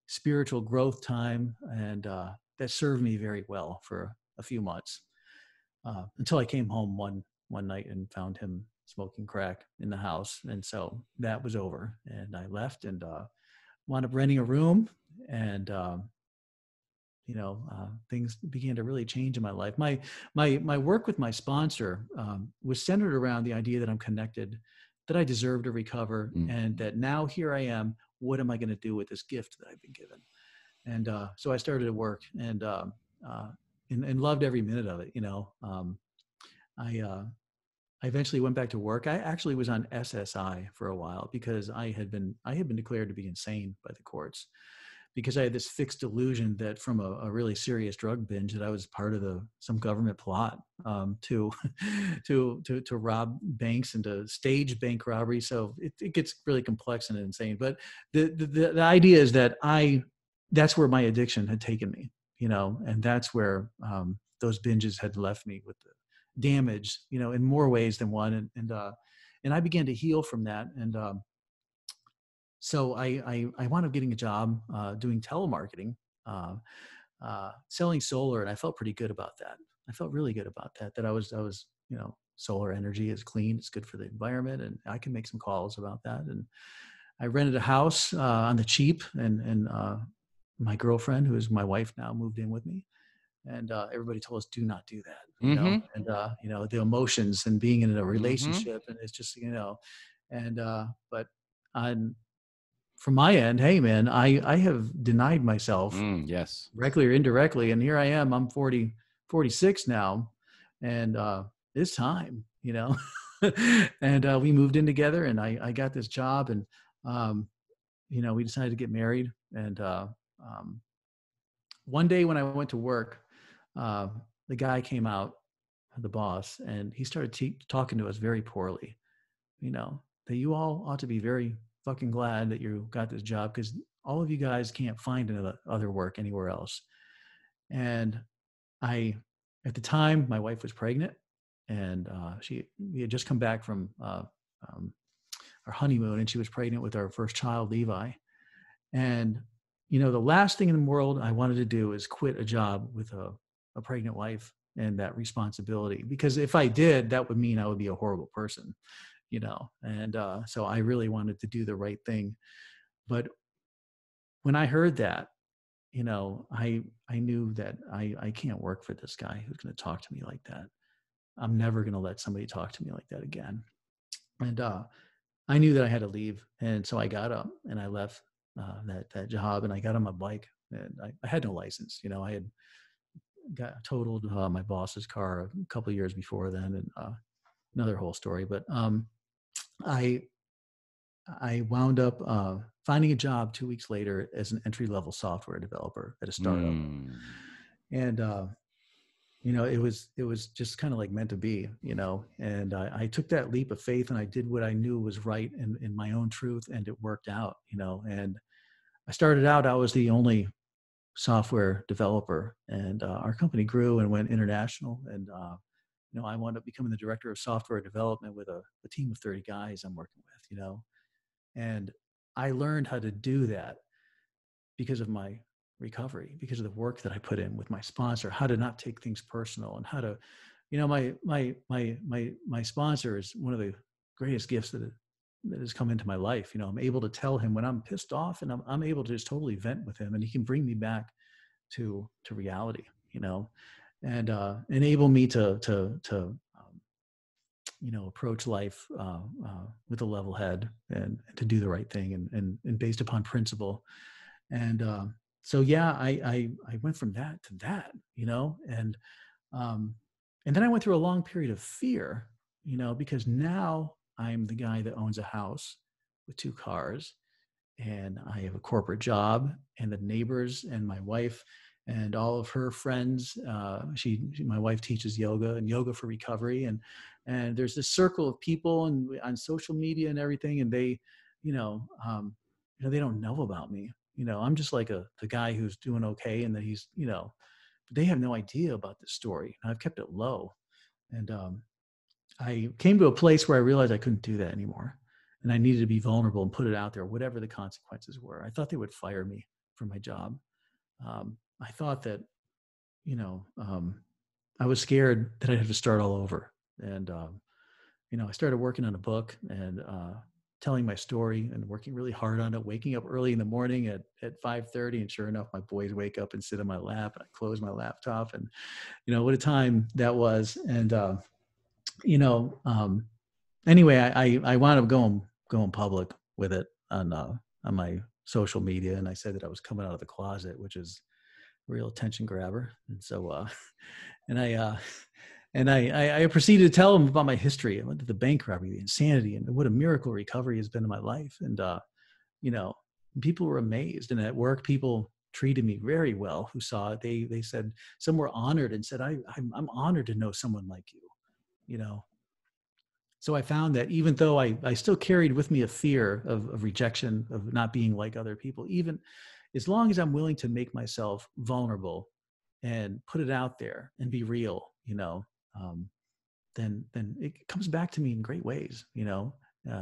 spiritual growth time, and that served me very well for a few months until I came home one night and found him smoking crack in the house. And so that was over, and I left and wound up renting a room, and things began to really change in my life. My work with my sponsor was centered around the idea that I'm connected, that I deserve to recover, and that now here I am. What am I going to do with this gift that I've been given? And so I started to work, and loved every minute of it. I eventually went back to work. I actually was on SSI for a while because I had been declared to be insane by the courts, because I had this fixed delusion that from a really serious drug binge that I was part of some government plot to rob banks and to stage bank robbery. So it gets really complex and insane. But the idea is that that's where my addiction had taken me, and that's where those binges had left me with the damage, in more ways than one. And I began to heal from that. And so I wound up getting a job doing telemarketing, selling solar, and I felt pretty good about that. I felt really good about that. That I was solar energy is clean, it's good for the environment, and I can make some calls about that. And I rented a house on the cheap, and my girlfriend, who is my wife now, moved in with me. And everybody told us, do not do that, Mm-hmm. and the emotions and being in a Mm-hmm. relationship, and it's just, and but on from my end, hey man, I have denied myself Yes. directly or indirectly, and here I am, I'm 46 now, and it's time, and we moved in together, and I got this job, and um, we decided to get married, and one day when I went to work, uh, the guy came out, the boss, and he started talking to us very poorly. That you all ought to be very fucking glad that you got this job, because all of you guys can't find other work anywhere else. And at the time, my wife was pregnant, and we had just come back from um, our honeymoon, and she was pregnant with our first child, Levi. And the last thing in the world I wanted to do is quit a job with a pregnant wife and that responsibility, because if I did, that would mean I would be a horrible person, and so I really wanted to do the right thing. But when I heard that, I knew that I can't work for this guy who's going to talk to me like that. I'm never going to let somebody talk to me like that again. And I knew that I had to leave, and so I got up and I left that job, and I got on my bike, and I had no license. I had got totaled my boss's car a couple of years before then, and another whole story. But I wound up finding a job 2 weeks later as an entry-level software developer at a startup, and it was just kind of like meant to be, and I took that leap of faith, and I did what I knew was right in my own truth, and it worked out, and I started out, I was the only software developer, and our company grew and went international, and I wound up becoming the director of software development with a team of 30 guys I'm working with, and I learned how to do that because of my recovery, because of the work that I put in with my sponsor, how to not take things personal, and how to, my sponsor is one of the greatest gifts that has come into my life. I'm able to tell him when I'm pissed off, and I'm able to just totally vent with him, and he can bring me back to reality, and enable me to approach life with a level head, and to do the right thing, and based upon principle. And so yeah, I went from that to that, and then I went through a long period of fear, because now I'm the guy that owns a house with 2 cars, and I have a corporate job, and the neighbors and my wife and all of her friends. My wife teaches yoga and yoga for recovery, and there's this circle of people and on social media and everything, and they, they don't know about me. I'm just like the guy who's doing okay, and that he's, but they have no idea about this story. And I've kept it low, and I came to a place where I realized I couldn't do that anymore. And I needed to be vulnerable and put it out there, whatever the consequences were. I thought they would fire me from my job. I thought that, I was scared that I'd have to start all over. And, I started working on a book, and telling my story, and working really hard on it, waking up early in the morning at 5:30. And sure enough, my boys wake up and sit on my lap, and I close my laptop, and, what a time that was. And, anyway, I wound up going public with it on my social media, and I said that I was coming out of the closet, which is a real attention grabber. And so, and I proceeded to tell them about my history. I went to the bank robbery, the insanity, and what a miracle recovery has been in my life. And people were amazed, and at work, people treated me very well who saw it. They said, some were honored and said, I'm honored to know someone like you. So I found that even though I still carried with me a fear of rejection, of not being like other people, even as long as I'm willing to make myself vulnerable and put it out there and be real, then it comes back to me in great ways,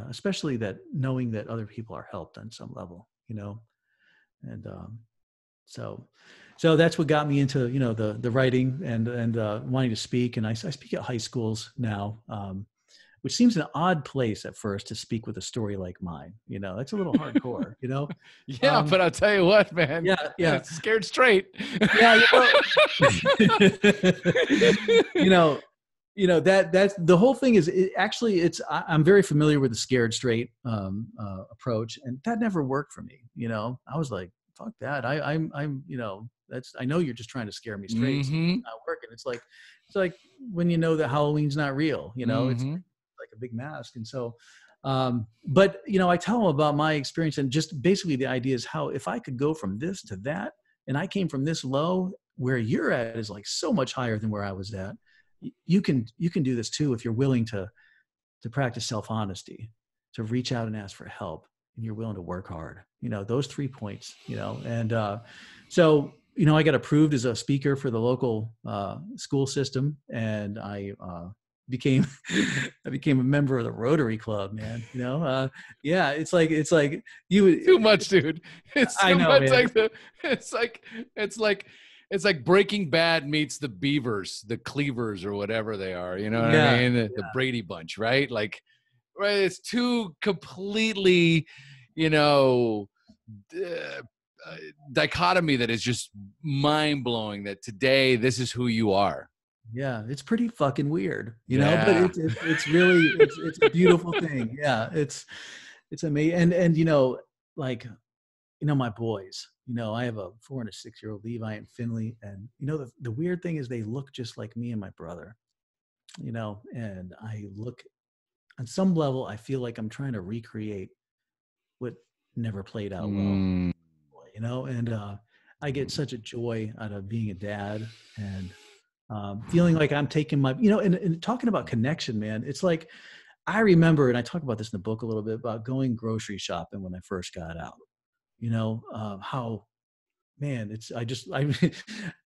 especially that knowing that other people are helped on some level, and So that's what got me into, the writing and wanting to speak. And I speak at high schools now, which seems an odd place at first to speak with a story like mine. It's a little hardcore, Yeah, but I'll tell you what, man. Yeah, yeah. It's scared straight. Yeah, that's the whole thing is I'm very familiar with the scared straight approach, and that never worked for me. I was like, fuck that. I know you're just trying to scare me straight. So it's not working. It's like when that Halloween's not real, it's like a big mask. And so, but I tell them about my experience, and just basically the idea is how, if I could go from this to that, and I came from this low, where you're at is like so much higher than where I was at. You can do this too if you're willing to practice self-honesty, to reach out and ask for help, and you're willing to work hard. Those 3 points. And so I got approved as a speaker for the local school system, and I became a member of the Rotary Club, man. Yeah, it's like you too much, dude. It's too I know, much. man. It's like Breaking Bad meets the Beavers, the Cleavers, or whatever they are. You know what Yeah, I mean? The Brady Bunch, right? Like, right? It's two completely, dichotomy that is just mind blowing. That today this is who you are. Yeah, it's pretty fucking weird, but it's really it's a beautiful thing. Yeah, it's amazing. And my boys, I have a 4 and a 6-year-old, Levi and Finley, and the weird thing is they look just like me and my brother, and I look, on some level, I feel like I'm trying to recreate what never played out well, and I get such a joy out of being a dad, and feeling like I'm taking my, and talking about connection, man. It's like, I remember, and I talk about this in the book a little bit, about going grocery shopping when I first got out. How, man,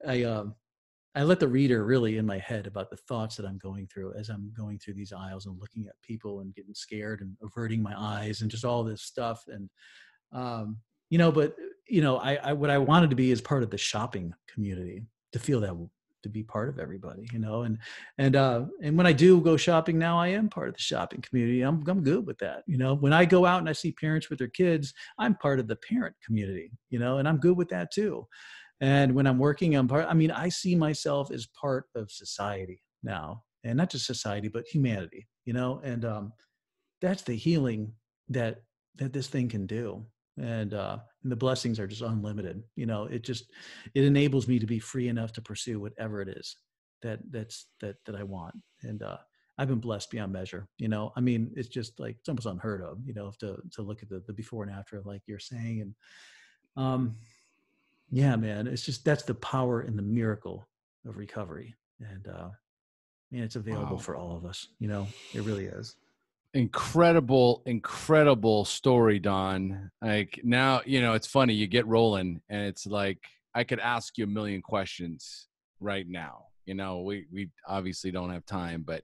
I let the reader really in my head about the thoughts that I'm going through as I'm going through these aisles and looking at people and getting scared and averting my eyes and just all this stuff. And, what I wanted to be is part of the shopping community, to feel that, to be part of everybody, and when I do go shopping now, I am part of the shopping community. I'm good with that. When I go out and I see parents with their kids, I'm part of the parent community, and I'm good with that too. And when I'm working, I see myself as part of society now, and not just society, but humanity, and that's the healing that this thing can do. And the blessings are just unlimited. It enables me to be free enough to pursue whatever it is that I want. And I've been blessed beyond measure. It's just like, it's almost unheard of, to look at the before and after, like you're saying. And yeah, man, it's just, that's the power and the miracle of recovery. And it's available for all of us. It really is. Incredible story, Don. Like, now, it's funny, you get rolling and it's like, I could ask you a million questions right now. We obviously don't have time, but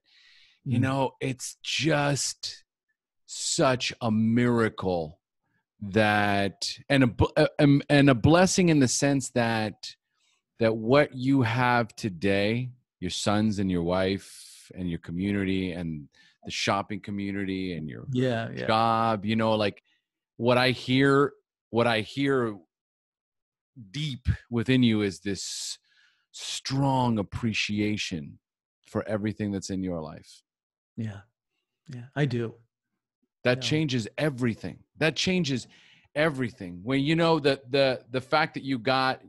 it's just such a miracle that, and a blessing in the sense that what you have today, your sons and your wife and your community and the shopping community and your job, like what I hear deep within you is this strong appreciation for everything that's in your life. Yeah, I do. That changes everything. That changes everything. When the fact that you got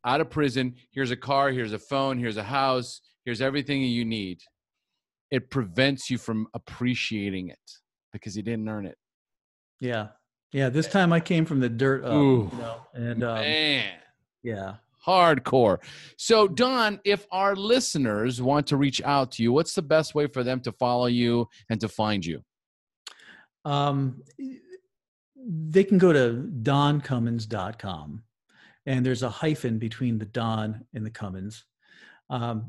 out of prison, here's a car, here's a phone, here's a house, here's everything you need. It prevents you from appreciating it because you didn't earn it. Yeah. This time I came from the dirt up. Ooh, and man, yeah, hardcore. So, Don, if our listeners want to reach out to you, what's the best way for them to follow you and to find you? They can go to doncummins.com, and there's a hyphen between the Don and the Cummins.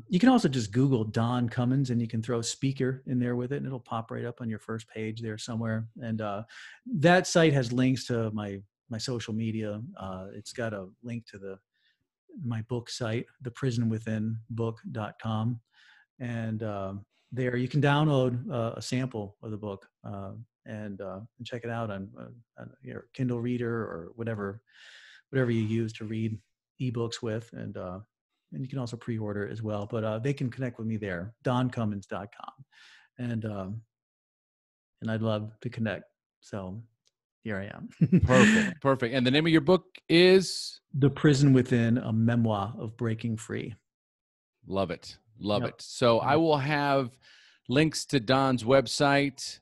You can also just Google Don Cummins, and you can throw speaker in there with it, and it'll pop right up on your first page there somewhere. And that site has links to my social media. It's got a link to the my book site, theprisonwithinbook.com. And there you can download a sample of the book and check it out on your Kindle Reader or whatever you use to read ebooks with. And you can also pre-order as well. But they can connect with me there, doncummins.com. And I'd love to connect. So here I am. Perfect. And the name of your book is? The Prison Within, a memoir of breaking free. Love it. So I will have links to Don's website,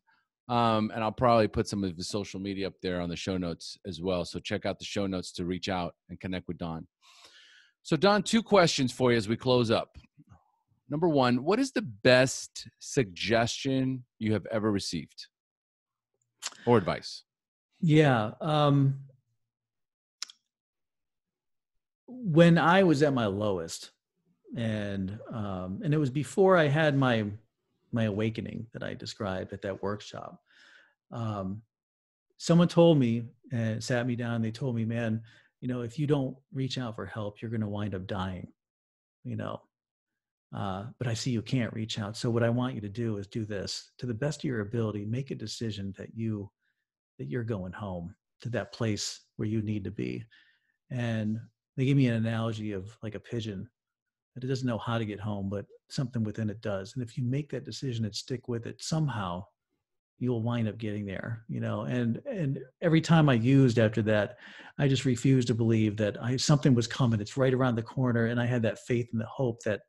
and I'll probably put some of his social media up there on the show notes as well. So check out the show notes to reach out and connect with Don. So Don, 2 questions for you as we close up. Number 1, what is the best suggestion you have ever received or advice? Yeah. When I was at my lowest, and it was before I had my awakening that I described at that workshop, someone told me and sat me down. They told me, man, if you don't reach out for help, you're going to wind up dying, but I see you can't reach out. So what I want you to do is do this to the best of your ability. Make a decision that you're going home to that place where you need to be. And they gave me an analogy of like a pigeon that it doesn't know how to get home, but something within it does. And if you make that decision and stick with it, somehow you'll wind up getting there, and every time I used after that, I just refused to believe that something was coming. It's right around the corner. And I had that faith and the hope that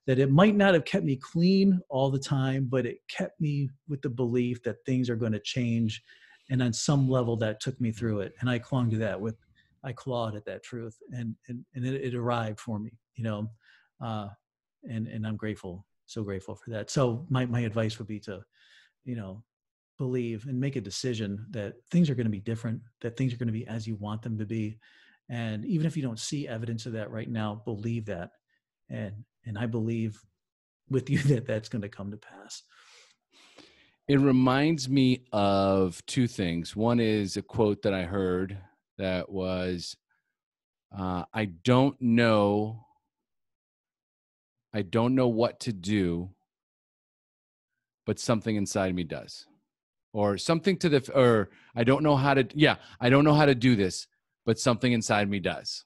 it might not have kept me clean all the time, but it kept me with the belief that things are going to change. And on some level that took me through it. And I clung to that I clawed at that truth, and it arrived for me, and I'm grateful, so grateful for that. So my advice would be to, believe and make a decision that things are going to be different, that things are going to be as you want them to be. And even if you don't see evidence of that right now, believe that. And I believe with you that that's going to come to pass. It reminds me of 2 things. One is a quote that I heard that was, I don't know what to do, but something inside me does. Or something or I don't know how to do this, but something inside me does.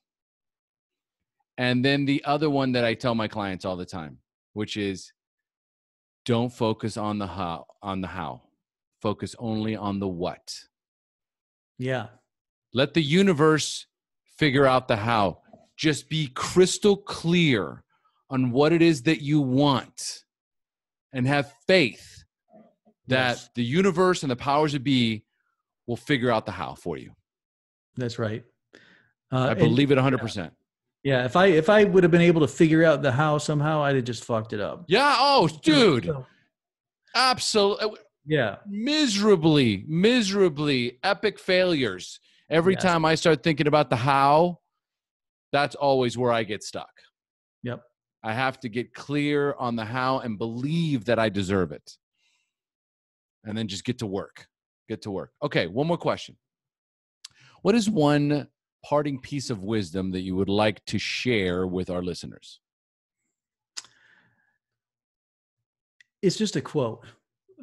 And then the other one that I tell my clients all the time, which is, don't focus on the how, focus only on the what. Yeah. Let the universe figure out the how. Just be crystal clear on what it is that you want, and have faith that the universe and the powers that be will figure out the how for you. That's right. I believe it 100%. Yeah. If I would have been able to figure out the how somehow, I'd have just fucked it up. Yeah. Oh, dude. Absolutely. Yeah. Miserably epic failures. Every time I start thinking about the how, that's always where I get stuck. Yep. I have to get clear on the how and believe that I deserve it. And then just get to work. Okay, one more question. What is one parting piece of wisdom that you would like to share with our listeners? It's just a quote.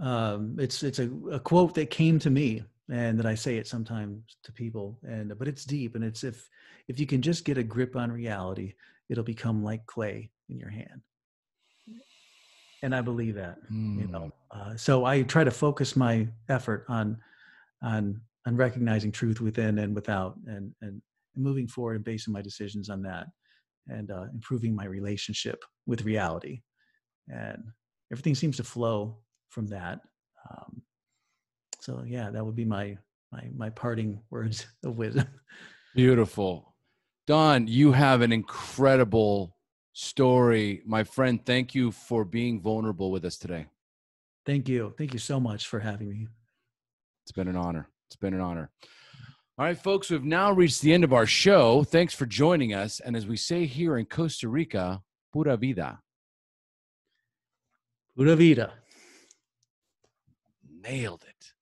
It's a quote that came to me, and that I say it sometimes to people. But it's deep, and it's if you can just get a grip on reality, it'll become like clay in your hand. And I believe that, so I try to focus my effort on recognizing truth within and without, and moving forward and basing my decisions on that, and improving my relationship with reality. And everything seems to flow from that. So yeah, that would be my parting words of wisdom. Beautiful. Don, you have an incredible story. My friend, thank you for being vulnerable with us today. Thank you. Thank you so much for having me. It's been an honor. All right, folks, we've now reached the end of our show. Thanks for joining us. And as we say here in Costa Rica, pura vida. Pura vida. Nailed it.